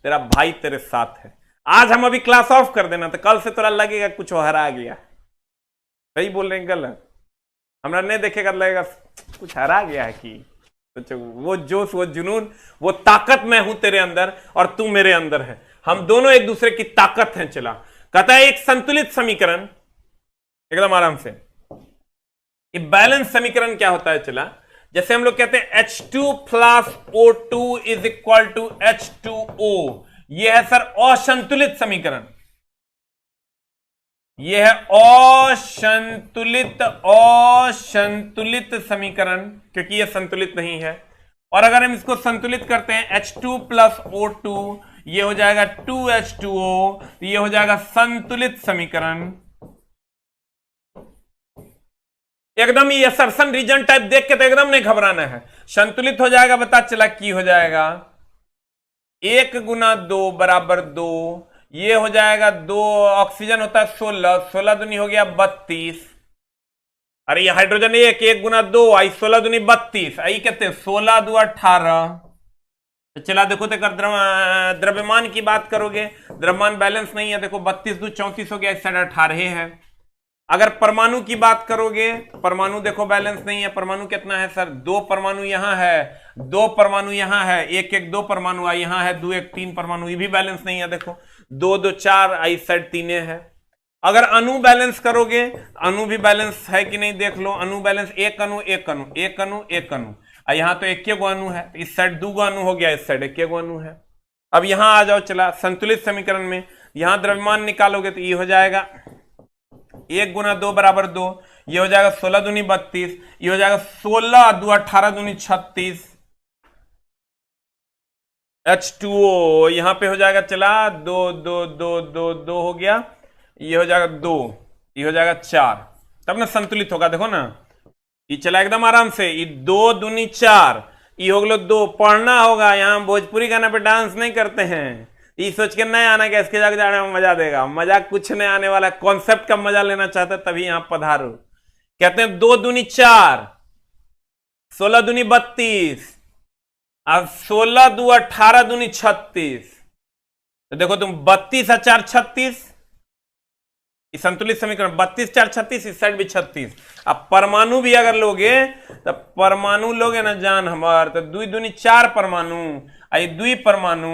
तेरा भाई तेरे साथ है। आज हम अभी क्लास ऑफ कर देना, तो कल से तोरा लगेगा कुछ हरा गया। सही बोल रहे हैं गलत? हमरा नहीं देखेगा लगेगा कुछ हरा गया है कि तो वो जोश, वो जुनून, वो ताकत मैं हूं तेरे अंदर और तू मेरे अंदर है, हम दोनों एक दूसरे की ताकत हैं। चला, कहता है एक संतुलित समीकरण, एकदम आराम से, बैलेंस समीकरण क्या होता है। चला, जैसे हम लोग कहते हैं H2 + O2 is equal to H2O, यह है सर असंतुलित समीकरण, यह है असंतुलित समीकरण, क्योंकि यह संतुलित नहीं है। और अगर हम इसको संतुलित करते हैं H2 + O2, यह हो जाएगा 2H2O, तो यह हो जाएगा संतुलित समीकरण। एकदम ये असर्शन रीजन टाइप देख के तो एकदम नहीं घबराना है, संतुलित हो जाएगा। बता चला की हो जाएगा, 1 × 2 = 2, ये हो जाएगा 2, ऑक्सीजन होता है 16, 16 दूनी हो गया 32। अरे ये हाइड्रोजन 1 × 2 आई 16 दूनी 32, आई कहते 16 × 2 = 18। तो चला देखो, तो द्रव्यमान की बात करोगे, द्रव्यमान बैलेंस नहीं है। देखो 32 × 2 = 34 हो गया, इस साइड 18 है। अगर परमाणु की बात करोगे, परमाणु देखो बैलेंस नहीं है। परमाणु कितना है सर, 2 परमाणु यहां है, 2 परमाणु यहां है, 1 1 2 परमाणु यहां है, 2 1 3 परमाणु, ये भी बैलेंस नहीं है। देखो 2 2 4 आई साइड 3 है। अगर अणु बैलेंस करोगे, अणु भी बैलेंस है कि नहीं देख लो, अणु बैलेंस 1 अणु 1 अणु 1 अणु 1 अणु, यहां तो 1 गो अणु है, इस साइड 2 गो अणु हो गया, इस साइड 1 गो अणु है। अब यहां आ जाओ, चला संतुलित समीकरण में, यहां द्रव्यमान निकालोगे तो ये हो जाएगा 1 × 2 = 2, ये हो जाएगा 16 दूनी 32, ये हो जाएगा 16 × 2 = 18 दूनी 36। H2O यहां पे हो जाएगा, चला 2 2 2 2 2 हो गया, ये हो जाएगा 2, ये हो जाएगा 4, तब ना संतुलित होगा। देखो ना, ये चला एकदम आराम से, ये 2 दूनी 4, ये हो गया 2। पढ़ना होगा, यहां भोजपुरी गाना पे डांस नहीं करते हैं, ये सोच के नहीं आना कि इसके जाके जाने में मजा देगा, मजा कुछ नहीं आने वाला। कॉन्सेप्ट का मजा लेना चाहते तभी यहां पधारो। कहते हैं 2 दूनी 4, 16 दूनी 32, अब 16 × 2 = 18 दूनी 36। तो देखो तुम 32 और 4 36, संतुलित समीकरण 32 4 36, इस साइड भी 36। अब परमाणु भी अगर लोगे तो परमाणु लोगे ना जान हमार, तो 2 दूनी 4 परमाणु, आई 2 परमाणु,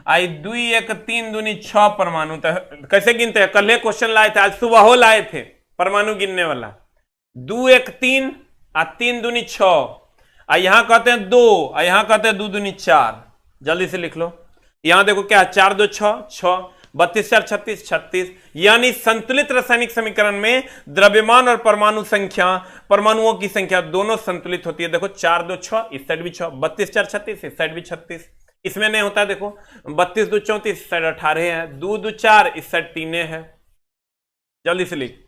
आई 2 1 3 दूनी 6 परमाणु। तो कैसे गिनते हैं, कल क्वेश्चन लाए थे, आज सुबह हो लाए थे परमाणु गिनने वाला। 2 1 3 और 3 दूनी 6, यहां कहते हैं 2, यहां कहते हैं 2 दूनी 4। जल्दी से लिख लो। यहां देखो क्या, 4 2 6 6, 32 4 36 36, यानी संतुलित रासायनिक समीकरण में द्रव्यमान और परमाणु संख्या, परमाणुओं की संख्या दोनों संतुलित होती है। देखो 4 2 6, इस साइड भी 6, 32 4 36, इस साइड भी 36। इसमें नहीं होता है, देखो 32 2 34, इस साइड 18 है, 2 2 4, इस साइड 3 है। जल्दी से लिख।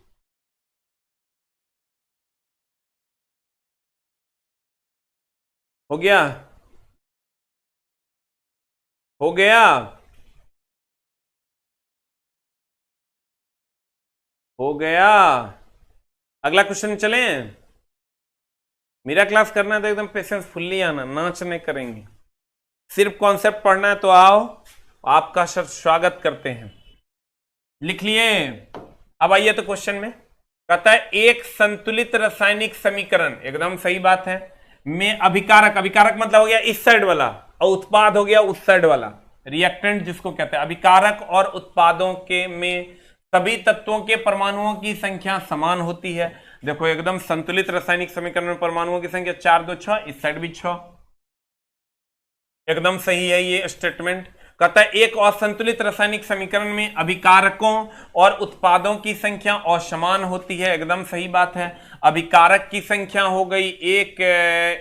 हो गया, हो गया, हो गया। अगला क्वेश्चन चलें। मेरा क्लास करना है तो एकदम पेशेंस फुल्ली आना, नाच नहीं करेंगे। सिर्फ कॉन्सेप्ट पढ़ना है तो आओ, आपका सर स्वागत करते हैं। लिख लिए। अब आइए तो क्वेश्चन में कहता है एक संतुलित रासायनिक समीकरण, एकदम सही बात है, में अभिकारक, अभिकारक मतलब हो गया इस साइड वाला, और उत्पाद हो गया उस साइड वाला, रिएक्टेंट जिसको कहते हैं। अभिकारक और उत्पादों के में सभी तत्वों के परमाणुओं की संख्या समान होती है। देखो एकदम संतुलित रासायनिक समीकरण में परमाणुओं की संख्या 4 2 6, इस साइड भी 6, एकदम सही है ये स्टेटमेंट। कहता है एक असंतुलित रासायनिक समीकरण में अभिकारकों और उत्पादों की संख्या असमान होती है, एकदम सही बात है। अभिकारक की संख्या हो गई 1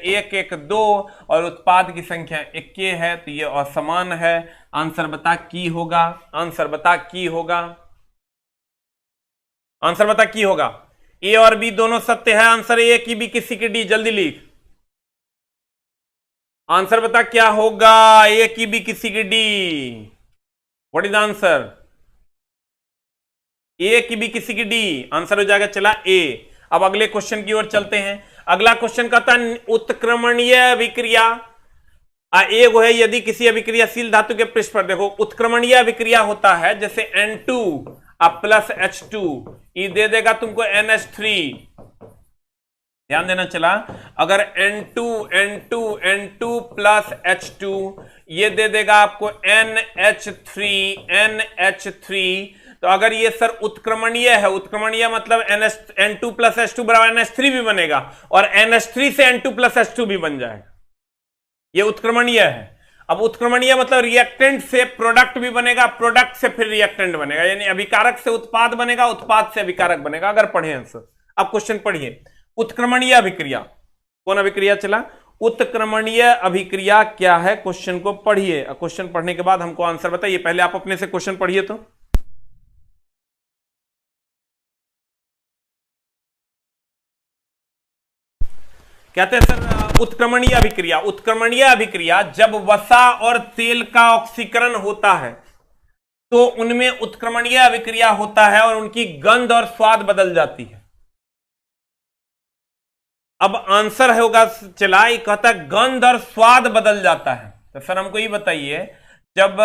1 1 2 और उत्पाद की संख्या 1 है, तो ये असमान है। आंसर बता की होगा, आंसर बता की होगा, आंसर बता की होगा। ए और बी दोनों सत्य है, आंसर ए की बी किसी की डी, जल्दी लिख। आंसर बता क्या होगा, ए की बी किसी की डी, व्हाट इज आंसर? ए की बी किसी की डी, आंसर हो जाएगा चला ए। अब अगले क्वेश्चन की ओर चलते हैं। अगला क्वेश्चन कहता है उत्क्रमणीय अभिक्रिया। एक है यदि किसी अभिक्रियाशील धातु के पृष्ठ पर, देखो उत्क्रमणीय अभिक्रिया होता है जैसे N2 प्लस H2, ये दे देगा तुमको NH3, ध्यान देना चला। अगर N2 N2 N2 plus H2, ये दे देगा आपको NH3 NH3। तो अगर ये सर उत्क्रमणीय है, उत्क्रमणीय मतलब N2 प्लस H2 बराबर NH3 भी बनेगा, और NH3 से N2 प्लस H2 भी बन जाएगा, ये उत्क्रमणीय है। अब उत्क्रमणीय मतलब रिएक्टेंट से प्रोडक्ट भी बनेगा, प्रोडक्ट से फिर रिएक्टेंट बनेगा, यानी अभिकारक से उत्पाद बनेगा, उत्पाद से अभिकारक बनेगा, अगर पढ़े आंसर। अब क्वेश्चन पढ़िए, उत्क्रमणीय अभिक्रिया, कौन अभिक्रिया चला, उत्क्रमणीय अभिक्रिया क्या है, क्वेश्चन को पढ़िए। क्वेश्चन पढ़ने के बाद हमको आंसर बताइए, पहले आप अपने से क्वेश्चन पढ़िए। तो कहते हैं सर उत्क्रमणीय अभिक्रिया, उत्क्रमणीय अभिक्रिया जब वसा और तेल का ऑक्सीकरण होता है तो उनमें उत्क्रमणीय अभिक्रिया होता है और उनकी गंध और स्वाद बदल जाती है। अब आंसर होगा चला, कहता गंध और स्वाद बदल जाता है। तो सर हमको ये बताइए, जब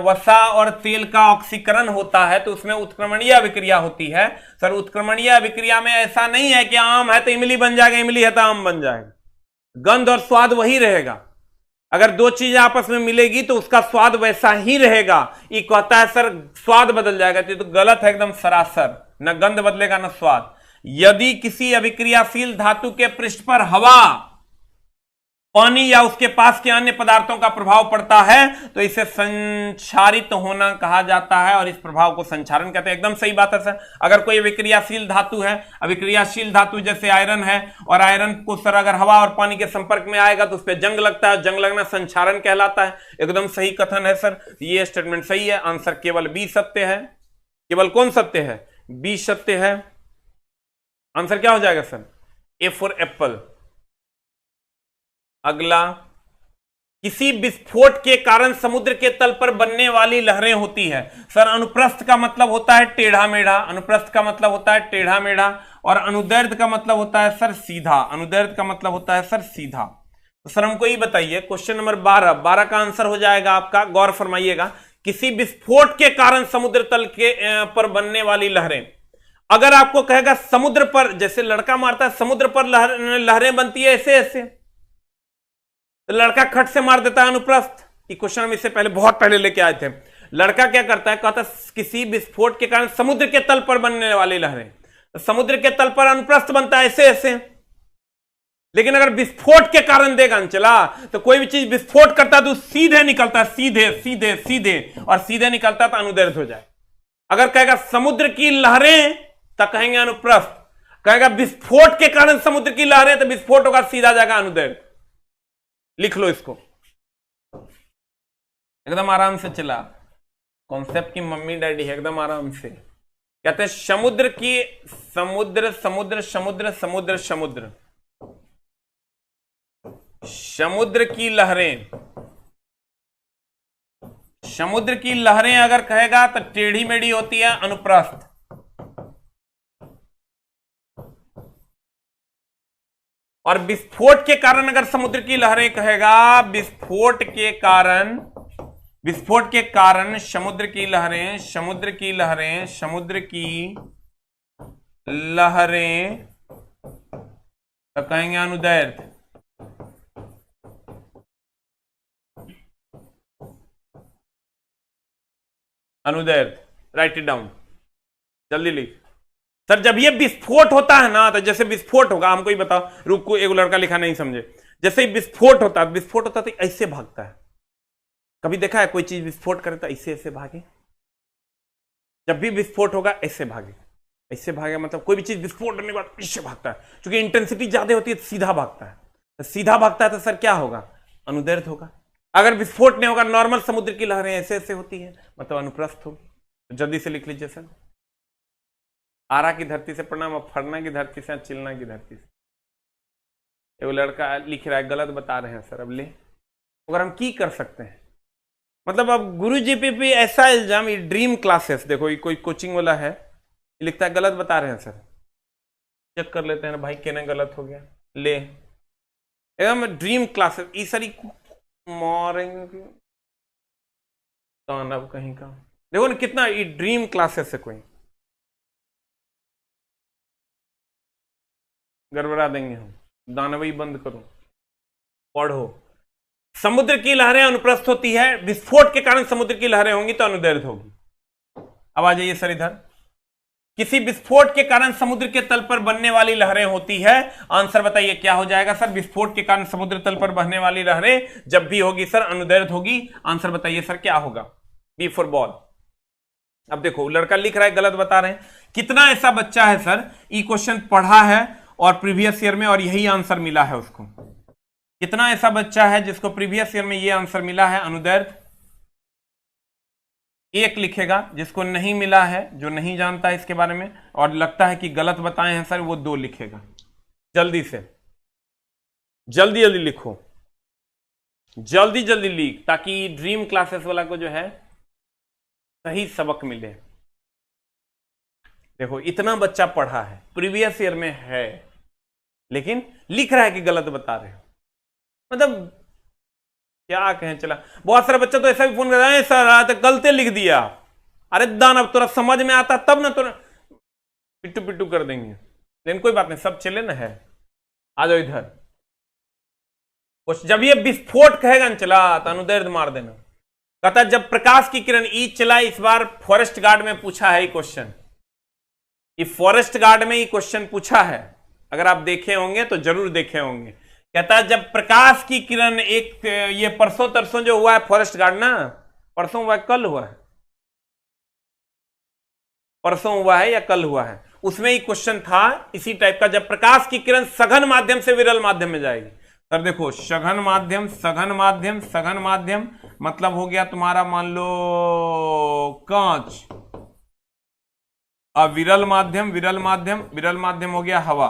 वसा और तेल का ऑक्सीकरण होता है तो उसमें उत्क्रमणीय अभिक्रिया होती है। सर उत्क्रमणीय अभिक्रिया में ऐसा नहीं है कि आम है तो इमली बन जाएगा, इमली है तो आम बन जाएगा, गंध और स्वाद वही रहेगा। अगर दो चीजें आपस में मिलेगी तो उसका स्वाद वैसा ही रहेगा। ये कहता है सर स्वाद बदल जाएगा, तो गलत है एकदम सरासर, न गंध बदलेगा न स्वाद। यदि किसी अभिक्रियाशील धातु के पृष्ठ पर हवा, पानी या उसके पास के अन्य पदार्थों का प्रभाव पड़ता है तो इसे संचारित होना कहा जाता है, और इस प्रभाव को संचारण कहते हैं। एकदम सही बात है सर। अगर कोई अभिक्रियाशील धातु है, अभिक्रियाशील धातु जैसे आयरन है, और आयरन को सर अगर हवा और पानी के संपर्क में आएगा तो उस पर जंग लगता है, जंग लगना संचारण कहलाता है। एकदम सही कथन है सर, ये स्टेटमेंट सही है। आंसर केवल बी सत्य है। केवल कौन सत्य है? बी सत्य है। आंसर क्या हो जाएगा सर? A for Apple. अगला, किसी विस्फोट के कारण समुद्र के तल पर बनने वाली लहरें होती है। सर अनुप्रस्थ का मतलब होता है टेढ़ा मेढ़ा, अनुप्रस्थ का मतलब होता है टेढ़ा मेढ़ा, और अनुदैर्ध्य का मतलब होता है सर सीधा, अनुदैर्ध्य का मतलब होता है सर सीधा। तो सर हमको ये बताइए, क्वेश्चन नंबर 12 का आंसर हो जाएगा आपका, गौर फरमाइएगा, किसी विस्फोट के कारण समुद्र तल के पर बनने वाली लहरें। अगर आपको कहेगा समुद्र पर, जैसे लड़का मारता है समुद्र पर लहरें बनती है ऐसे ऐसे, तो लड़का खट से मार देता है अनुप्रस्थ। ये क्वेश्चन हम इससे पहले बहुत पहले लेके आए थे। लड़का क्या करता है, कहता किसी विस्फोट के कारण समुद्र के तल पर बनने वाली लहरें, तो समुद्र के तल पर अनुप्रस्थ बनता है ऐसे ऐसे, लेकिन अगर विस्फोट के कारण देगा चला, तो कोई भी चीज विस्फोट करता है तो सीधे निकलता है, सीधे सीधे सीधे, और सीधे निकलता है तो अनुदैर्ध्य हो जाए। अगर कहेगा समुद्र की लहरें तो कहेंगे अनुप्रस्थ, कहेगा विस्फोट के कारण समुद्र की लहरें तो विस्फोट होगा, सीधा जाएगा अनुदैर्ध्य। लिख लो इसको, एकदम आराम से चला, कॉन्सेप्ट की मम्मी डैडी है, एकदम आराम से। कहते हैं समुद्र की, समुद्र समुद्र समुद्र समुद्र समुद्र, समुद्र की लहरें, समुद्र की लहरें अगर कहेगा तो टेढ़ी मेढ़ी होती है, अनुप्रस्थ। और विस्फोट के कारण अगर समुद्र की लहरें कहेगा, विस्फोट के कारण, विस्फोट के कारण समुद्र की लहरें, समुद्र की लहरें, समुद्र की लहरें तो कहेंगे अनुदैर्ध्य। अनुदैर्ध्य, राइट इट डाउन, जल्दी लिख। सर जब ये विस्फोट होता है ना, तो जैसे विस्फोट होगा, हमको ही बताओ, रुको, एक लड़का लिखा नहीं समझे, जैसे ही विस्फोट होता है, विस्फोट होता है तो ऐसे भागता है। कभी देखा है कोई चीज विस्फोट करे तो ऐसे ऐसे भागे? जब भी विस्फोट होगा ऐसे भागे, ऐसे भागे, मतलब कोई भी चीज विस्फोट होने के बाद ऐसे भागता है, क्योंकि इंटेंसिटी ज्यादा होती है तो सीधा भागता है। तो सीधा भागता है तो सर क्या होगा? अनुदैर्ध्य होगा। अगर विस्फोट नहीं होगा, नॉर्मल समुद्र की लहरें ऐसे ऐसे होती है, मतलब अनुप्रस्थ होगी। तो जल्दी से लिख लीजिए सर। आरा की धरती से प्रणाम, अब फरना की धरती से, चिलना की धरती से। वो लड़का लिख रहा है, गलत बता रहे हैं सर। अब ले, अगर हम की कर सकते हैं, मतलब अब गुरु जी पे भी ऐसा इल्जाम, ये ड्रीम क्लासेस, देखो ये कोई कोचिंग वाला है, ये लिखता है गलत बता रहे हैं सर। चेक कर लेते हैं ना भाई, कहना गलत हो गया। ले, एकदम ड्रीम क्लासेस, ये सारी मारेंगे दानव कहीं का। देखो ना कितना ये ड्रीम क्लासेस है, कोई गड़बड़ा देंगे हम। दानवी बंद करो, पढ़ो। समुद्र की लहरें अनुप्रस्थ होती है, विस्फोट के कारण समुद्र की लहरें होंगी तो अनुदैर्ध्य होगी। अब आ जाइए सर इधर। किसी विस्फोट के कारण समुद्र के तल पर बनने वाली लहरें होती है, आंसर बताइए क्या हो जाएगा सर? विस्फोट के कारण समुद्र तल पर बहने वाली लहरें जब भी होगी सर अनुदैर्ध्य होगी। आंसर बताइए सर क्या होगा? B for ball. अब देखो लड़का लिख रहा है, गलत बता रहे हैं। कितना ऐसा बच्चा है सर, ये क्वेश्चन पढ़ा है और प्रीवियस ईयर में और यही आंसर मिला है उसको? कितना ऐसा बच्चा है जिसको प्रीवियस ईयर में ये आंसर मिला है अनुदैर्ध्य? एक लिखेगा। जिसको नहीं मिला है, जो नहीं जानता है इसके बारे में और लगता है कि गलत बताए हैं सर, वो 2 लिखेगा। जल्दी से, जल्दी जल्दी लिखो, जल्दी जल्दी लिख, ताकि ड्रीम क्लासेस वाला को जो है सही सबक मिले। देखो इतना बच्चा पढ़ा है, प्रीवियस ईयर में है, लेकिन लिख रहा है कि गलत बता रहे हो। मतलब क्या कहें, चला बहुत सारे बच्चा तो ऐसा भी फोन कर रहे हैं, सर तो गलती लिख दिया। अरे दान, अब तोरा समझ में आता तब ना, तो पिट्टू पिट्टू कर देंगे। लेकिन कोई बात नहीं, सब चले ना है। आ जाओ इधर। जब ये विस्फोट कहेगा ना चला, तो अनुदैर्ध्य मार देना। कहता जब प्रकाश की किरण ई चला, इस बार फॉरेस्ट गार्ड में पूछा है ये क्वेश्चन। ये फॉरेस्ट गार्ड में ये क्वेश्चन पूछा है, अगर आप देखे होंगे तो जरूर देखे होंगे। कहता है जब प्रकाश की किरण, एक ये परसों तरसों जो हुआ है फॉरेस्ट गार्ड ना, परसों हुआ है कल हुआ है, परसों हुआ है या कल हुआ है, उसमें ही क्वेश्चन था इसी टाइप का। जब प्रकाश की किरण सघन माध्यम से विरल माध्यम में जाएगी, तब देखो सघन माध्यम, सघन माध्यम, सघन माध्यम, मतलब हो गया तुम्हारा मान लो कांच, अब विरल माध्यम, विरल माध्यम, विरल माध्यम हो गया हवा।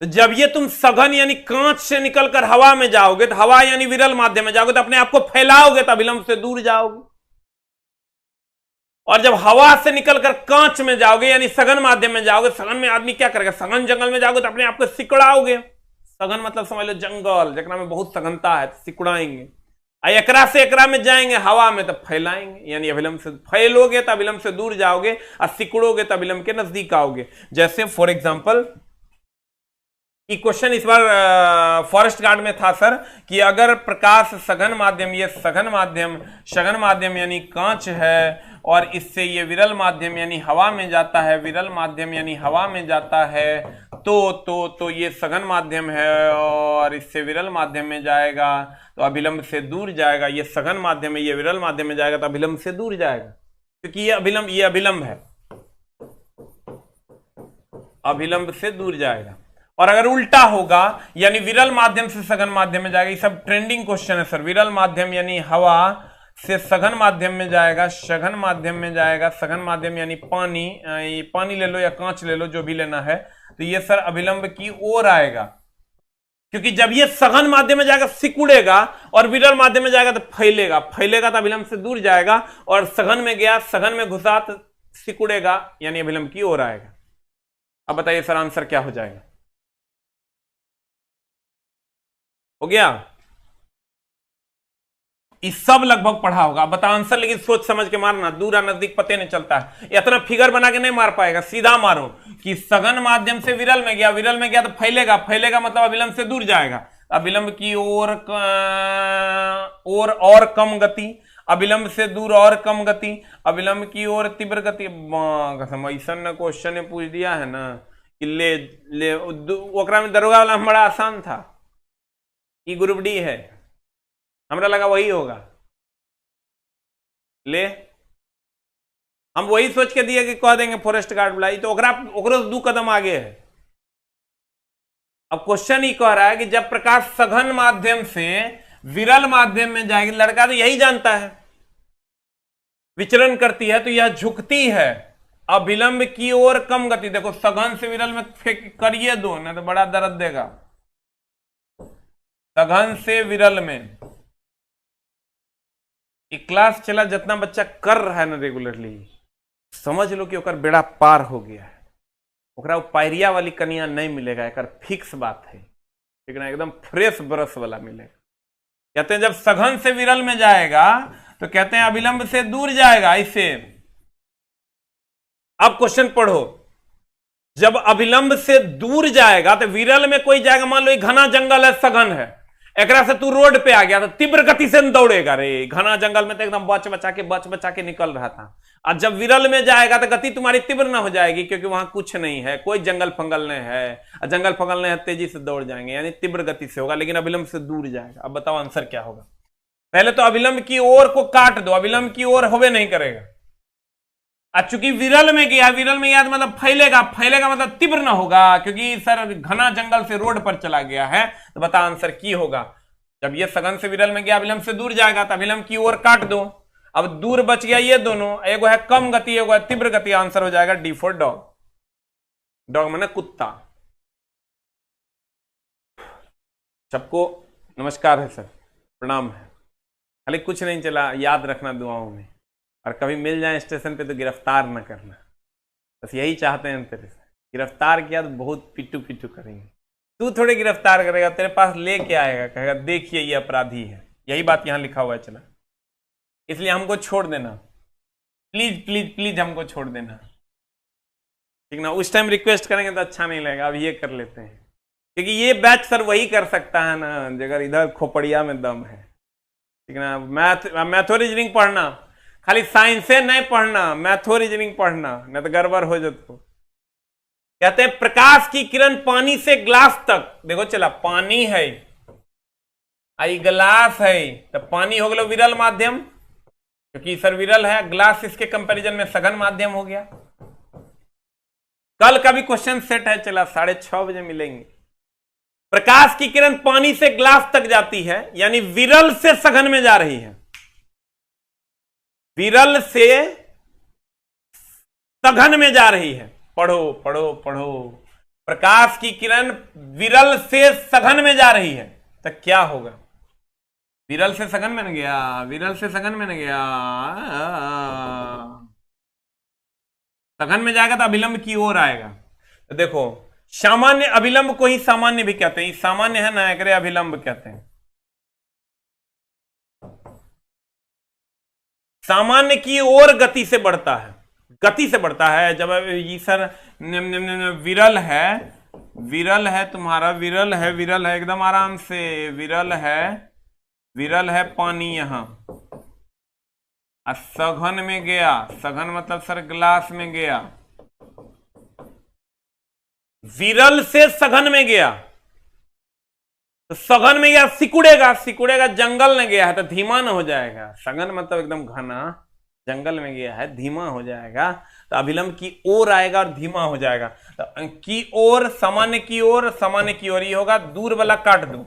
तो जब ये तुम सघन यानी कांच से निकलकर हवा में जाओगे, तो हवा यानी विरल माध्यम में जाओगे, तो अपने आप को फैलाओगे तो अभिलंब से दूर जाओगे। और जब हवा से निकलकर कांच में जाओगे यानी सघन माध्यम में जाओगे, सघन में आदमी क्या करेगा? सघन जंगल में जाओगे तो अपने आप को सिकुड़ाओगे। सघन मतलब समझ लो जंगल, जकरा में बहुत सघनता है, तो सिकुड़ाएंगे। एकरा से एकरा में जाएंगे हवा में, तो फैलाएंगे, यानी अभिलंब से फैलोगे तो अभिलंब से दूर जाओगे, और सिकुड़ोगे तो अभिलंब के नजदीक आओगे। जैसे फॉर एग्जाम्पल कि क्वेश्चन इस बार फॉरेस्ट गार्ड में था सर कि अगर प्रकाश सघन माध्यम, ये सघन माध्यम यानी कांच है, और इससे ये विरल माध्यम यानी हवा में जाता है, विरल माध्यम यानी हवा में जाता है, तो ये सघन माध्यम है और इससे विरल माध्यम में जाएगा तो अभिलंब से दूर जाएगा। ये सघन माध्यम है, ये विरल माध्यम में जाएगा तो अभिलंब से दूर जाएगा, क्योंकि ये अभिलंब है, अभिलंब से दूर जाएगा। और अगर उल्टा होगा यानी विरल माध्यम से सघन माध्यम में जाएगा, ये सब ट्रेंडिंग क्वेश्चन है सर। विरल माध्यम यानी हवा से सघन माध्यम में जाएगा, सघन माध्यम में जाएगा, सघन माध्यम यानी पानी ले लो या कांच ले लो, जो भी लेना है, तो ये सर अभिलंब की ओर आएगा, क्योंकि जब ये सघन माध्यम में जाएगा सिकुड़ेगा और विरल माध्यम में जाएगा तो फैलेगा तो अभिलंब से दूर जाएगा, और सघन में गया, सघन में घुसा तो सिकुड़ेगा यानी अभिलंब की ओर आएगा। अब बताइए सर आंसर क्या हो जाएगा? हो गया? इस सब लगभग पढ़ा होगा। अब बता आंसर, लेकिन सोच समझ के मारना, दूर या नजदीक पते नहीं चलता है, इतना फिगर बना के नहीं मार पाएगा। सीधा मारो कि सघन माध्यम से विरल में गया तो फैलेगा मतलब अभिलंब से दूर जाएगा, अभिलंब की ओर और कम गति, अभिलंब से दूर और कम गति, अभिलंब की ओर तीव्र गति। ऐसा क्वेश्चन ने पूछ दिया है ना कि ले ओकरा में दरोगा वाला बड़ा आसान था, ये ग्रुप डी है, हमरा लगा वही होगा। ले हम वही सोच के दिए कि कह देंगे फॉरेस्ट गार्ड बुलाई, तो ओकरो 2 कदम आगे है। अब क्वेश्चन ही कह रहा है कि जब प्रकाश सघन माध्यम से विरल माध्यम में जाएगी, लड़का तो यही जानता है, विचरण करती है तो यह झुकती है, अभिलंब की ओर कम गति। देखो सघन से विरल में करिए दो ना तो बड़ा दर्द देगा। सघन से विरल में एक क्लास चला, जितना बच्चा कर रहा है ना रेगुलरली, समझ लो कि ओकर बेड़ा पार हो गया है, ओकरा पायरिया वाली कनिया नहीं मिलेगा, एक फिक्स बात है, ठीक ना, एकदम फ्रेश ब्रश वाला मिलेगा। कहते हैं जब सघन से विरल में जाएगा तो कहते हैं अभिलंब से दूर जाएगा, ऐसे। अब क्वेश्चन पढ़ो, जब अभिलंब से दूर जाएगा तो विरल में कोई जाएगा, मान लो घना जंगल है, सघन है, एकरा से तू रोड पे आ गया तो तीव्र गति से दौड़ेगा रे, घना जंगल में तो एकदम बच बचा के निकल रहा था। और जब विरल में जाएगा तो गति तुम्हारी तीव्र ना हो जाएगी, क्योंकि वहां कुछ नहीं है, कोई जंगल फंगल नहीं है, जंगल फंगल नहीं है, तेजी से दौड़ जाएंगे, यानी तीव्र गति से होगा, लेकिन अभिलंब से दूर जाएगा। अब बताओ आंसर क्या होगा? पहले तो अभिलंब की ओर को काट दो, अभिलंब की ओर होवे नहीं करेगा। चूंकि विरल में गया तो मतलब फैलेगा मतलब तीव्र ना होगा, क्योंकि सर घना जंगल से रोड पर चला गया है। तो बता आंसर की होगा? जब ये सघन से विरल में गया, अभिलंब से दूर जाएगा तो अभिलंब की ओर काट दो। अब दूर बच गया ये दोनों, एगो है कम गति, एगो है तीव्र गति। आंसर हो जाएगा डी फॉर डॉग। डॉग माने कुत्ता। सबको नमस्कार है सर, प्रणाम है। खाली कुछ नहीं चला, याद रखना दुआओं में, और कभी मिल जाए स्टेशन पे तो गिरफ्तार न करना, बस यही चाहते हैं तेरे से। गिरफ्तार किया तो बहुत पिट्टू करेंगे, तू थोड़े गिरफ्तार करेगा, तेरे पास लेके आएगा, कहेगा देखिए ये अपराधी है। यही बात यहां लिखा हुआ है। चला, इसलिए हमको छोड़ देना, प्लीज प्लीज प्लीज हमको छोड़ देना, ठीक ना। उस टाइम रिक्वेस्ट करेंगे तो अच्छा नहीं लगेगा, अब ये कर लेते हैं, क्योंकि ये बैच सर वही कर सकता है ना अगर इधर खोपड़िया में दम है, ठीक ना। मैथो रीजनिंग पढ़ना, खाली साइंसे नहीं पढ़ना, मैथो रीजनिंग पढ़ना, नहीं तो गड़बड़ हो जाता। कहते हैं प्रकाश की किरण पानी से ग्लास तक, देखो चला पानी है, आई ग्लास है, तो पानी हो गया विरल माध्यम, क्योंकि सर विरल है, ग्लास इसके कंपैरिजन में सघन माध्यम हो गया। कल का भी क्वेश्चन सेट है, चला 6:30 बजे मिलेंगे। प्रकाश की किरण पानी से ग्लास तक जाती है, यानी विरल से सघन में जा रही है, विरल से सघन में जा रही है। पढ़ो पढ़ो पढ़ो, प्रकाश की किरण विरल से सघन में जा रही है, तो क्या होगा? विरल से सघन में न गया, विरल से सघन में न गया, सघन में जाएगा तो अभिलंब की ओर आएगा। तो देखो सामान्य अभिलंब को ही सामान्य भी कहते हैं, सामान्य है ना, एकरे अभिलंब कहते हैं। सामान्य की ओर गति से बढ़ता है, गति से बढ़ता है। जब ये सर विरल है विरल है तुम्हारा, विरल है, विरल है, एकदम आराम से, विरल है, विरल है पानी यहां। सघन में गया, सघन मतलब सर ग्लास में गया, विरल से सघन में गया, तो सघन में गया सिकुड़ेगा, सिकुड़ेगा, जंगल में गया है तो धीमा न हो जाएगा। सघन मतलब एकदम घना, जंगल में गया है धीमा हो जाएगा, तो अभिलंब की ओर आएगा और धीमा हो जाएगा। तो की ओर, सामान्य की ओर, सामान्य की ओर, ये होगा, दूर वाला काट दो।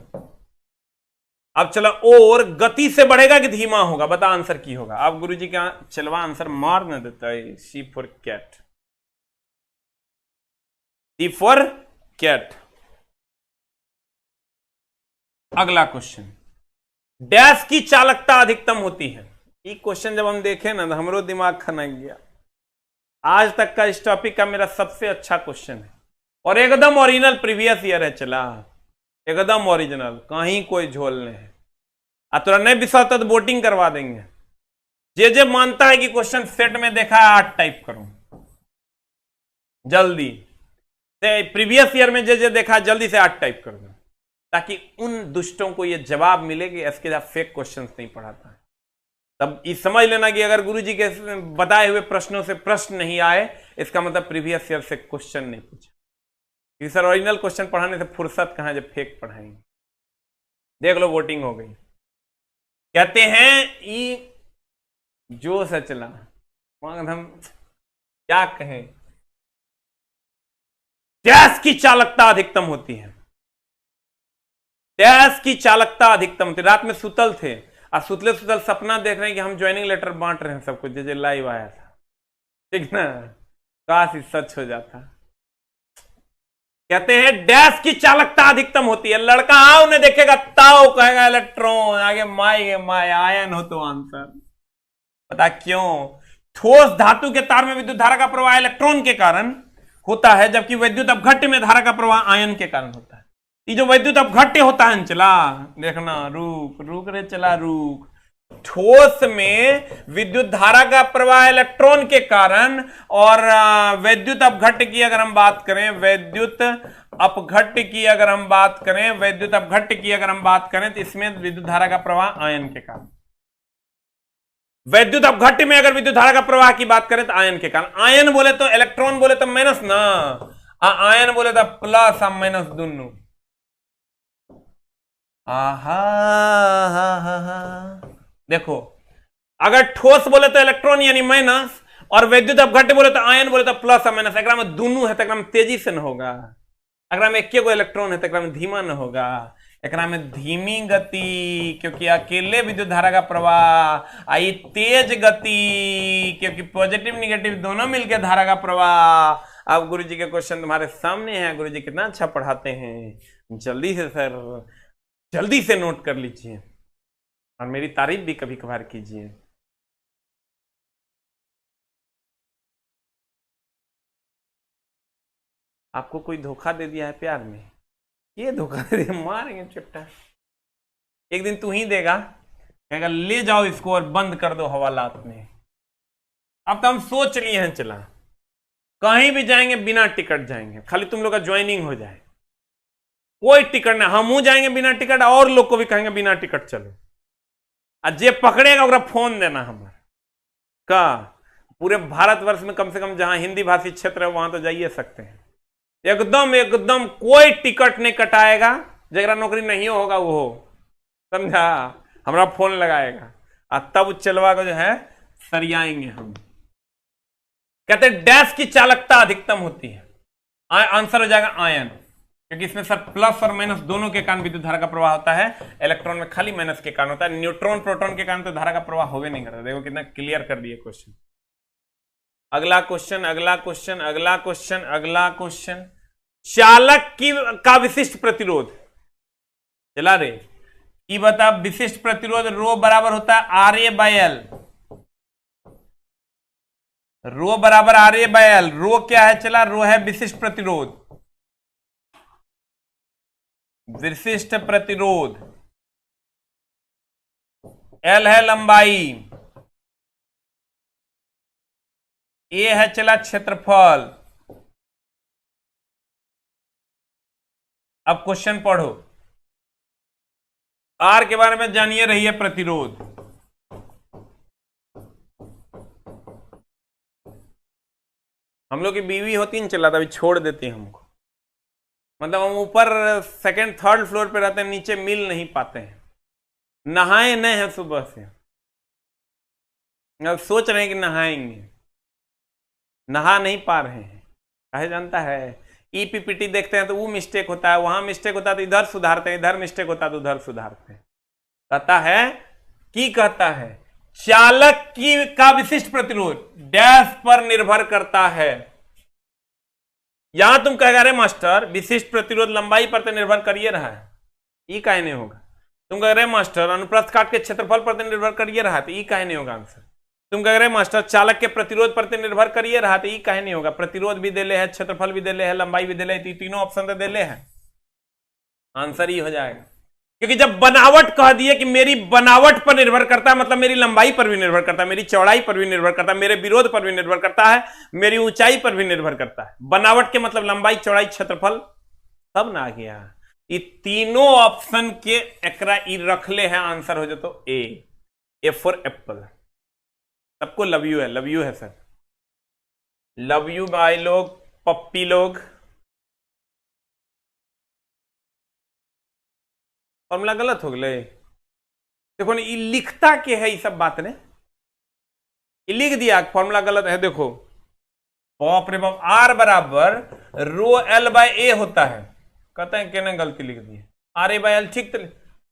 अब चलो, और गति से बढ़ेगा कि धीमा होगा, बता आंसर की होगा। अब गुरुजी का चलवा आंसर मार न देता है। C for cat, C for cat. अगला क्वेश्चन, डैश की चालकता अधिकतम होती है। ये क्वेश्चन जब हम देखे ना तो हमरो दिमाग खनक गया। आज तक का इस टॉपिक का मेरा सबसे अच्छा क्वेश्चन है, और एकदम ओरिजिनल प्रीवियस ईयर है, चला एकदम ओरिजिनल, कहीं कोई झोल नहीं है। तुरा नहीं विश्वास तो वोटिंग करवा देंगे। जे मानता है कि क्वेश्चन सेट में देखा है 8 टाइप करो जल्दी से, प्रीवियस ईयर में जे देखा है जल्दी से 8 टाइप कर दो, ताकि उन दुष्टों को यह जवाब मिले कि इसके साथ फेक क्वेश्चन नहीं पढ़ाता है। तब ये समझ लेना कि अगर गुरुजी के बताए हुए प्रश्नों से प्रश्न नहीं आए, इसका मतलब प्रीवियस ईयर से क्वेश्चन नहीं पूछा। क्योंकि सर ओरिजिनल क्वेश्चन पढ़ाने से फुर्सत कहां जब फेक पढ़ाएंगे। देख लो, वोटिंग हो गई। कहते हैं ये जो से चला, हम क्या कहें, डैश की चालकता अधिकतम होती है, डैश की चालकता अधिकतम होती है। रात में सुतल थे और सुतले सुतल सपना देख रहे हैं कि हम ज्वाइनिंग लेटर बांट रहे हैं सबको, जैसे लाइव आया था, ठीक ना, काश सच हो जाता। कहते हैं डैश की चालकता अधिकतम होती है। लड़का आओ ने देखेगा ताओ कहेगा इलेक्ट्रॉन, आगे माय आयन हो तो आंसर। पता क्यों? ठोस धातु के तार में विद्युत धारा का प्रवाह इलेक्ट्रॉन के कारण होता है, जबकि वैद्युत अपघट्य में धारा का प्रवाह आयन के कारण होता है। ये जो वैद्युत अपघट्य होता है, चला देखना, रुक रे चला रुक। ठोस में विद्युत धारा का प्रवाह इलेक्ट्रॉन के कारण, और वैद्युत अपघट्य की अगर हम बात करें, वैद्युत अपघट्य की अगर हम बात करें, वैद्युत अपघट्य की अगर हम बात करें, तो इसमें विद्युत धारा का प्रवाह आयन के कारण। वैद्युत अपघट्य में अगर विद्युत धारा का प्रवाह की बात करें तो आयन के कारण। आयन बोले तो इलेक्ट्रॉन बोले तो माइनस ना, आयन बोले तो प्लस माइनस दोनों। आहा, देखो, अगर ठोस बोले तो इलेक्ट्रॉन यानी माइनस, और वैद्युत अपघट्य बोले तो आयन बोले तो प्लस और माइनस। अगर में दोनों है तो तेजी से न होगा, अगर में एक इलेक्ट्रॉन है तो धीमा न होगा, एक में धीमी गति क्योंकि अकेले विद्युत धारा का प्रवाह, आई तेज गति क्योंकि पॉजिटिव निगेटिव दोनों मिलकर धारा का प्रवाह। अब गुरुजी के क्वेश्चन तुम्हारे सामने हैं, गुरुजी कितना अच्छा पढ़ाते हैं। जल्दी से सर, जल्दी से नोट कर लीजिए और मेरी तारीफ भी कभी कभार कीजिए। आपको कोई धोखा दे दिया है प्यार में, ये धोखा दे दिया, मारेंगे चुट्टा। एक दिन तू ही देगा, कहेगा ले जाओ इसको और बंद कर दो हवालात में। अब तो हम सोच लिए हैं, चला कहीं भी जाएंगे बिना टिकट जाएंगे, खाली तुम लोग का ज्वाइनिंग हो जाए, कोई टिकट ना, हम जाएंगे बिना टिकट, और लोग को भी कहेंगे बिना टिकट चलो। और जे पकड़ेगा ओकरा फोन देना हमारा का। पूरे भारतवर्ष में कम से कम जहां हिंदी भाषी क्षेत्र है वहां तो जाइए सकते हैं। एकदम एकदम कोई टिकट नहीं कटाएगा, जगह नौकरी नहीं होगा वो, समझा, हमारा फोन लगाएगा और तब चलवा को जो है सरियाएंगे हम। कहते हैं डैश की चालकता अधिकतम होती है, आंसर हो जाएगा आयन, क्योंकि इसमें सर प्लस और माइनस दोनों के कारण विद्युत धारा का प्रवाह होता है। इलेक्ट्रॉन में खाली माइनस के कारण होता है, न्यूट्रॉन प्रोटॉन के कारण तो धारा का प्रवाह होवे नहीं करता। देखो कितना क्लियर कर दिए क्वेश्चन। अगला क्वेश्चन, अगला क्वेश्चन, अगला क्वेश्चन, अगला क्वेश्चन, चालक की का विशिष्ट प्रतिरोध, चला रे, की बता, विशिष्ट प्रतिरोध रो बराबर होता है आर ए बाय एल। रो बराबर आर ए बाय एल। रो क्या है, चला रो है विशिष्ट प्रतिरोध, विशिष्ट प्रतिरोध, एल है लंबाई, ए है चला क्षेत्रफल, अब क्वेश्चन पढ़ो, आर के बारे में जानिए, रही है प्रतिरोध। हम लोग की बीवी होती है चला, अभी छोड़ देती है हमको, मतलब हम ऊपर सेकंड थर्ड फ्लोर पे रहते हैं, नीचे मिल नहीं पाते हैं, नहाए नहीं है सुबह से, अब सोच रहे हैं कि नहाएंगे, नहा नहीं पा रहे हैं। कहे जानता है, ईपीपीटी देखते हैं तो वो मिस्टेक होता है, वहां मिस्टेक होता है तो इधर सुधारते हैं, इधर मिस्टेक होता है तो उधर सुधारते हैं। कहता है कि कहता है चालक की का विशिष्ट प्रतिरोध डैश पर निर्भर करता है। यहां तुम कहेगा अरे मास्टर विशिष्ट प्रतिरोध लंबाई पर तो निर्भर करिए रहा है, ये काहे नहीं होगा। तुम कह रहे मास्टर अनुप्रस्थ काट के क्षेत्रफल पर तो निर्भर करिए रहा, तो ये काहे नहीं होगा आंसर। तुम कह रहे मास्टर चालक के प्रतिरोध पर तो निर्भर करिए रहा, तो ये काहे नहीं होगा। प्रतिरोध भी देले है, क्षेत्रफल भी देले है, लंबाई भी देले है, तीनों ऑप्शन तो देले है, आंसर ही हो जाएगा। क्योंकि जब बनावट कह दिए कि मेरी बनावट पर निर्भर करता है, मतलब मेरी लंबाई पर भी निर्भर करता है, मेरी चौड़ाई पर भी निर्भर करता है, मेरे विरोध पर भी निर्भर करता है, मेरी ऊंचाई पर भी निर्भर करता है। बनावट के मतलब लंबाई, चौड़ाई, क्षेत्रफल सब ना आ गया। ये तीनों ऑप्शन के एकरा रखले हैं, आंसर हो जाए तो ए फॉर एप्पल। सबको लव यू है सर, लव यू भाई लोग, पप्पी लोग। फॉर्मूला गलत हो गए, देखो ये लिखता के है, ये सब बात ने ये लिख दिया फॉर्मूला गलत है। देखो बाप रे बाप, आर बराबर रो एल बाय ए होता है, कहते हैं कहने गलती लिख दी, आर ए बाय एल ठीक।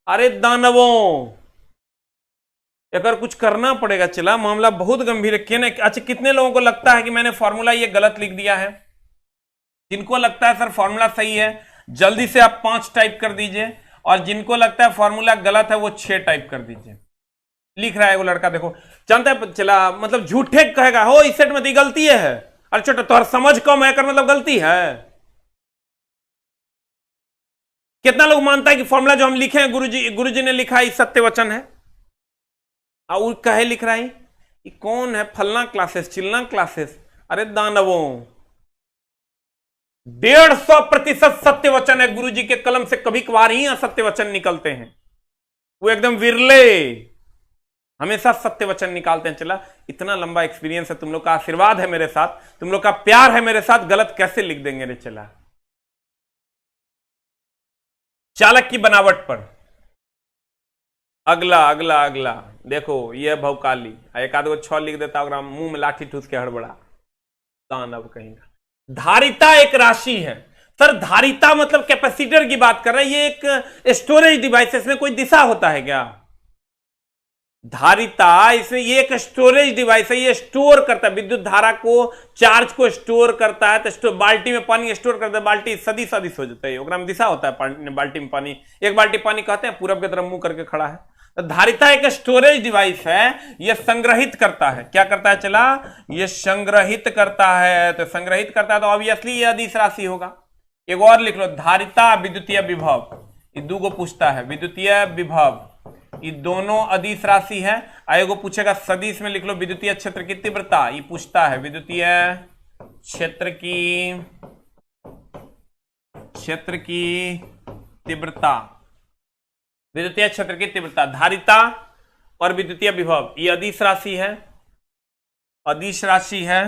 अरे दानवों, अगर कुछ करना पड़ेगा, चला मामला बहुत गंभीर है। अच्छा कितने लोगों को लगता है कि मैंने फॉर्मूला ये गलत लिख दिया है? जिनको लगता है सर फॉर्मूला सही है जल्दी से आप 5 टाइप कर दीजिए, और जिनको लगता है फॉर्मूला गलत है वो 6 टाइप कर दीजिए। लिख रहा है वो लड़का, देखो जानता है, चला मतलब झूठे कहेगा हो इस सेट में दी गलती है। अरे छोटा तो समझ कम है कर मतलब गलती है। कितना लोग मानता है कि फॉर्मूला जो हम लिखे हैं गुरुजी ने लिखा है सत्य वचन है, और कहे लिख रहा है ये कौन है, फलना क्लासेस चिलना क्लासेस। अरे दानवों, 150% सत्य वचन है, गुरुजी के कलम से कभी कभार ही असत्य वचन निकलते हैं, वो एकदम विरले, हमेशा सत्य वचन निकालते हैं। चला इतना लंबा एक्सपीरियंस है, तुम लोग का आशीर्वाद है मेरे साथ, तुम लोग का प्यार है मेरे साथ, गलत कैसे लिख देंगे रे। चला चालक की बनावट पर अगला अगला अगला देखो, यह भवकाली, एक आध 6 लिख देता होगा, मुंह में लाठी ठूस के हड़बड़ा, दानव कहेंगे। धारिता एक राशि है सर, धारिता मतलब कैपेसिटर की बात कर रहे हैं, ये एक स्टोरेज डिवाइस है, इसमें कोई दिशा होता है क्या? धारिता इसमें ये एक स्टोरेज डिवाइस है, ये स्टोर करता है विद्युत धारा को, चार्ज को स्टोर करता है। तो बाल्टी में पानी स्टोर करता है, बाल्टी सदिश हो जाता है, ओकरा में दिशा होता है, बाल्टी में पानी, एक बाल्टी पानी कहते हैं, पूरब की तरफ मुंह करके खड़ा है। तो धारिता एक स्टोरेज डिवाइस है, यह संग्रहित करता है। क्या करता है? चला ये संग्रहित करता है, तो संग्रहित करता है तो ऑब्वियसली ये अदिश राशि होगा। एक और लिख लो, धारिता विद्युतीय विभव, ये दो को पूछता है, विद्युतीय विभव ये दोनों अदिश राशि है। आएगो पूछेगा सदिश में, लिख लो विद्युतीय क्षेत्र की तीव्रता, ये पूछता है विद्युतीय क्षेत्र की तीव्रता, विद्युतीय क्षेत्र की तीव्रता। धारिता और विद्युतीय विभव ये अदिश राशि है, अदिश राशि है,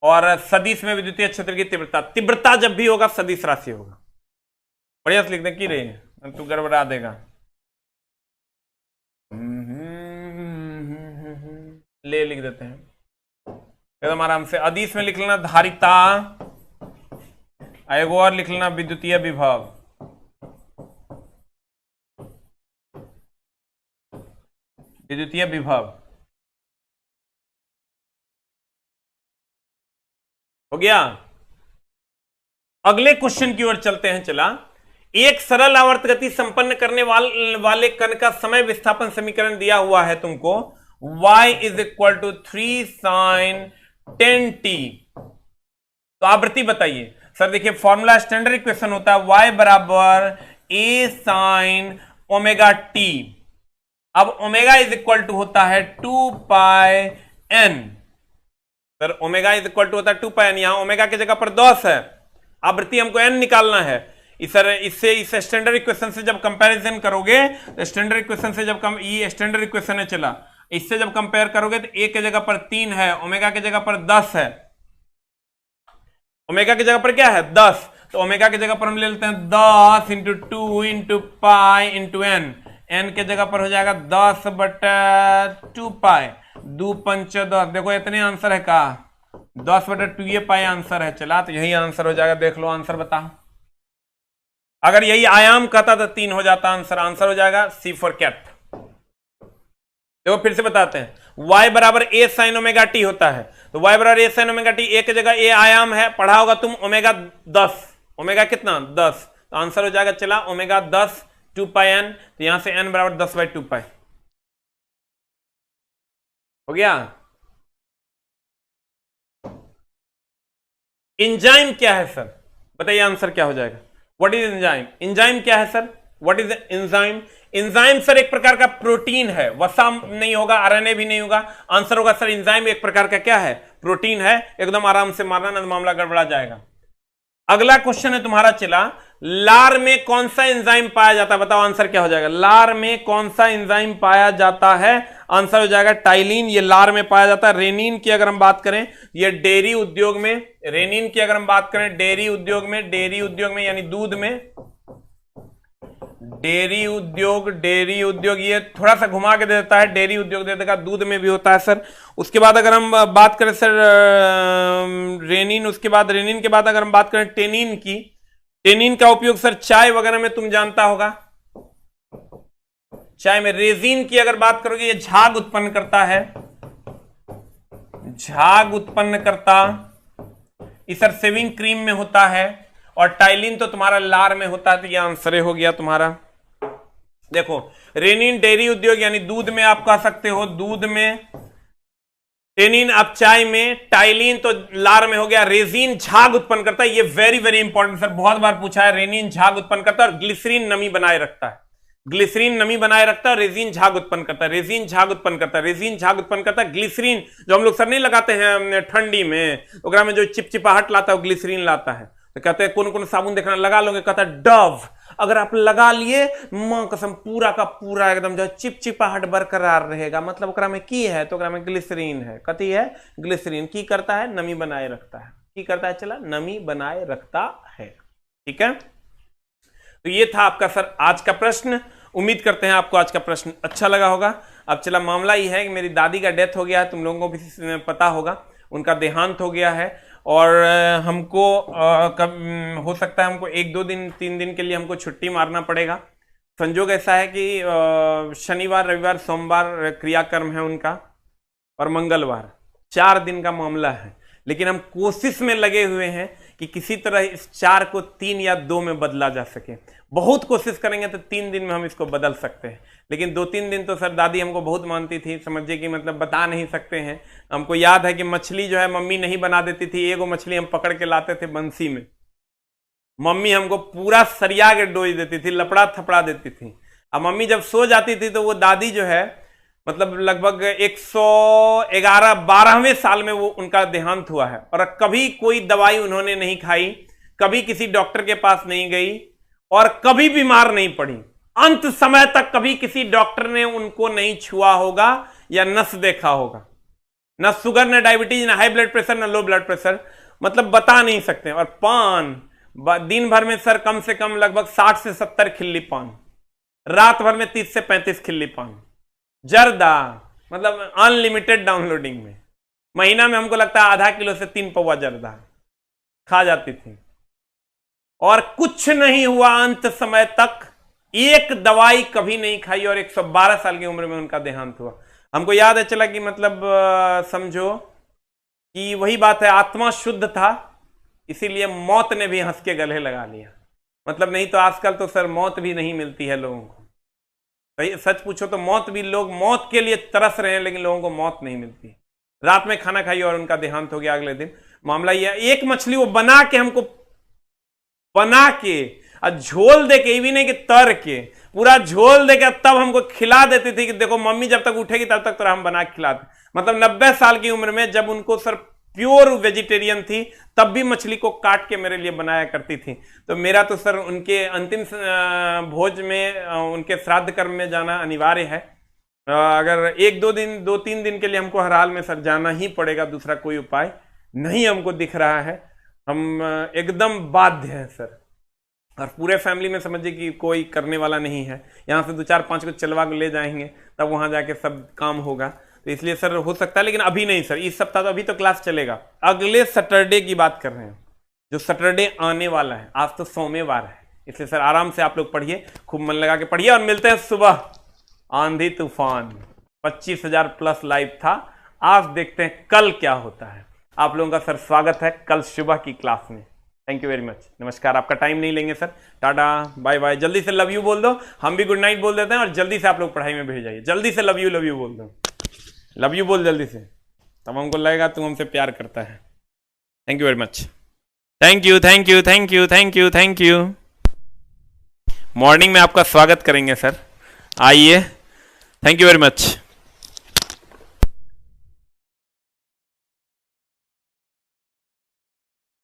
और सदिश में विद्युतीय क्षेत्र की तीव्रता, तीव्रता जब भी होगा सदिश राशि होगा। बढ़िया से लिख दे की रही तू गड़बड़ा देगा। ले लिख देते हैं एकदम आराम से। अदिश में लिख लेना धारिता, एगो और लिख लेना विद्युतीय विभव। विद्युतीय विभव हो गया। अगले क्वेश्चन की ओर चलते हैं। चला, एक सरल आवर्त गति संपन्न करने वाले कण का समय विस्थापन समीकरण दिया हुआ है तुमको, y is equal to 3 sin 10t। तो आवृत्ति बताइए सर। देखिए फॉर्मूला स्टैंडर्ड इक्वेशन होता है y बराबर a sin ओमेगा t। अब ओमेगा इज इक्वल टू होता है 2 pi n। Sir omega is equal to होता है 2 पाई n, यहां ओमेगा की जगह पर 10 है, आवृत्ति हमको n निकालना है। सर इससे इस स्टैंडर्ड इक्वेशन से जब कंपैरिजन करोगे तो स्टैंडर्ड इक्वेशन से जब ये स्टैंडर्ड इक्वेशन है चला, इससे जब कंपेयर करोगे तो ए के जगह पर 3 है, ओमेगा की जगह पर 10 है, ओमेगा की जगह पर क्या है 10, तो ओमेगा की जगह पर हम ले लेते हैं 10 into 2 into pi into N, N के जगह पर हो जाएगा 10/2 पाई, 2 पंच 10, देखो इतने आंसर है का 10/2 ये पाई आंसर है चला, तो यही आंसर हो जाएगा। देख लो आंसर बता, अगर यही आयाम कहता तो 3 हो जाता आंसर, आंसर हो जाएगा सी फॉर कैट। देखो फिर से बताते हैं, y बराबर a sin ओमेगा टी होता है, तो y बराबर a sin omega T, a की जगह a आयाम है, पढ़ा होगा तुम ओमेगा 10, ओमेगा कितना 10, तो आंसर हो जाएगा चला ओमेगा 10 2 पाई एन, तो यहां से n बराबर 10/2 पाई हो गया। एंजाइम क्या है सर, बताइए आंसर क्या हो जाएगा, व्हाट इज एंजाइम, एंजाइम क्या है sir, what is enzyme, enzyme sir एक प्रकार का प्रोटीन है, वसा नहीं होगा, आरएनए भी नहीं होगा, आंसर होगा सर एंजाइम एक प्रकार का क्या है, प्रोटीन है, एकदम आराम से मारना ना मामला गड़बड़ा जाएगा। अगला क्वेश्चन है तुम्हारा चला, लार में कौन सा एंजाइम पाया जाता है, बताओ आंसर क्या हो जाएगा, लार में कौन सा एंजाइम पाया जाता है, आंसर हो जाएगा टाइलिन, ये लार में पाया जाता है। रेनिन की अगर हम बात करें, ये डेयरी उद्योग में, रेनिन की अगर हम बात करें डेयरी उद्योग में यानी दूध में, डेयरी उद्योग ये थोड़ा सा घुमा के दे देता है, डेयरी उद्योग दे देगा, दूध में भी होता है सर। उसके बाद अगर हम बात करें सर रेनिन, उसके बाद रेनिन के बाद अगर हम बात करें टेनिन की, टेनिन का उपयोग सर चाय वगैरह में तुम जानता होगा, चाय में। रेजिन की अगर बात करोगे, ये झाग उत्पन्न करता है, झाग उत्पन्न करता, इस सर सेविंग क्रीम में होता है, और टाइलिन तो तुम्हारा लार में होता है, तो यह आंसर हो गया तुम्हारा। देखो रेनिन डेयरी उद्योग यानी दूध में आप कह सकते हो, दूध में, टेनिन आप चाय में, टाइलिन तो लार में हो गया, रेजिन झाग उत्पन्न करता है, ये वेरी वेरी इंपॉर्टेंट सर, बहुत बार पूछा है, रेनिन झाग उत्पन्न करता है और ग्लिसरीन नमी बनाए रखता है, ग्लिसरीन नमी बनाए रखता है, रेजिन झाग उत्पन्न करता है, रेजिन झाग उत्पन्न करता है, रेजिन झाग उत्पन्न करता है। ग्लिसरीन जो हम लोग सर नहीं लगाते हैं ठंडी में, ओकरा में जो चिपचिपाहट लाता है वो ग्लिसरीन लाता है, तो कहते हैं कौन कौन साबुन देखना लगा लोगे, कहता है डव, अगर आप लगा लिए मां कसम पूरा का पूरा एकदम जो चिपचिपाहट बरकरार रहेगा, मतलब ओकरा में की है तो ओकरा में ग्लिसरीन है, कथी है ग्लिसरीन, की करता है नमी बनाए रखता है, की करता है चला नमी बनाए रखता है, ठीक है। तो ये था आपका सर आज का प्रश्न, उम्मीद करते हैं आपको आज का प्रश्न अच्छा लगा होगा। अब चला मामला ये है कि मेरी दादी का डेथ हो गया है, तुम लोगों को भी पता होगा, उनका देहांत हो गया है, और हमको कब हो सकता है हमको 1-2 दिन 3 दिन के लिए हमको छुट्टी मारना पड़ेगा। संजोग ऐसा है कि शनिवार रविवार सोमवार क्रियाकर्म है उनका, और मंगलवार 4 दिन का मामला है, लेकिन हम कोशिश में लगे हुए हैं कि किसी तरह इस 4 को 3 या 2 में बदला जा सके। बहुत कोशिश करेंगे तो 3 दिन में हम इसको बदल सकते हैं, लेकिन 2-3 दिन तो सर दादी हमको बहुत मानती थी, समझिए कि मतलब बता नहीं सकते हैं। हमको याद है कि मछली जो है मम्मी नहीं बना देती थी, एगो मछली हम पकड़ के लाते थे बंसी में, मम्मी हमको पूरा सरिया के डोज देती थी, लपड़ा थपड़ा देती थी। अब मम्मी जब सो जाती थी तो वो दादी जो है मतलब लगभग 111-12वें साल में वो उनका देहांत हुआ है, और कभी कोई दवाई उन्होंने नहीं खाई, कभी किसी डॉक्टर के पास नहीं गई, और कभी बीमार नहीं पड़ी। अंत समय तक कभी किसी डॉक्टर ने उनको नहीं छुआ होगा या नस देखा होगा, न शुगर, न डायबिटीज, न हाई ब्लड प्रेशर, न लो ब्लड प्रेशर, मतलब बता नहीं सकते। और पान दिन भर में सर कम से कम लगभग 60 से 70 खिल्ली पान, रात भर में 30 से 35 खिल्ली पान, जर्दा, मतलब अनलिमिटेड डाउनलोडिंग में, महीना में हमको लगता है आधा किलो से 3 पौवा जर्दा खा जाती थी, और कुछ नहीं हुआ अंत समय तक, एक दवाई कभी नहीं खाई, और 112 साल की उम्र में उनका देहांत हुआ। हमको याद है चला कि मतलब समझो कि वही बात है, आत्मा शुद्ध था, इसीलिए मौत ने भी हंस के गले लगा लिया। मतलब नहीं तो आजकल तो सर मौत भी नहीं मिलती है लोगों को, सच पूछो तो मौत भी, लोग मौत के लिए तरस रहे हैं, लेकिन लोगों को मौत नहीं मिलती। रात में खाना खाई और उनका देहांत हो गया अगले दिन। मामला यह, एक मछली वो बना के हमको, बना के और झोल दे के, ये भी नहीं कि तर के, पूरा झोल दे के तब हमको खिला देती थी कि देखो मम्मी जब तक उठेगी तब तक तो हम बना के खिलाते। मतलब 90 साल की उम्र में जब उनको सर प्योर वेजिटेरियन थी, तब भी मछली को काट के मेरे लिए बनाया करती थी। तो मेरा तो सर उनके अंतिम भोज में, उनके श्राद्ध कर्म में जाना अनिवार्य है। अगर एक दो तीन दिन के लिए हमको हर हाल में सर जाना ही पड़ेगा, दूसरा कोई उपाय नहीं हमको दिख रहा है। हम एकदम बाध्य हैं सर, और पूरे फैमिली में समझिए कि कोई करने वाला नहीं है। यहाँ से 2-4-5 को चलवा के ले जाएंगे, तब वहां जाके सब काम होगा। तो इसलिए सर हो सकता है, लेकिन अभी नहीं सर, इस सप्ताह तो अभी तो क्लास चलेगा। अगले सैटरडे की बात कर रहे हैं, जो सैटरडे आने वाला है। आज तो सोमवार है, इसलिए सर आराम से आप लोग पढ़िए, खूब मन लगा के पढ़िए, और मिलते हैं सुबह। आंधी तूफान 25,000 प्लस लाइव था। आज देखते हैं कल क्या होता है। आप लोगों का सर स्वागत है कल सुबह की क्लास में। थैंक यू वेरी मच, नमस्कार। आपका टाइम नहीं लेंगे सर, टाटा बाय बाय। जल्दी से लव यू बोल दो, हम भी गुड नाइट बोल देते हैं, और जल्दी से आप लोग पढ़ाई में भेज जाइए। जल्दी से लव यू बोल दो, लव यू बोल जल्दी से, तब हमको लगेगा तुम हमसे प्यार करता है। Thank you very much, thank you thank you thank you thank you thank you. Morning में आपका स्वागत करेंगे सर, आइए। Thank you very much.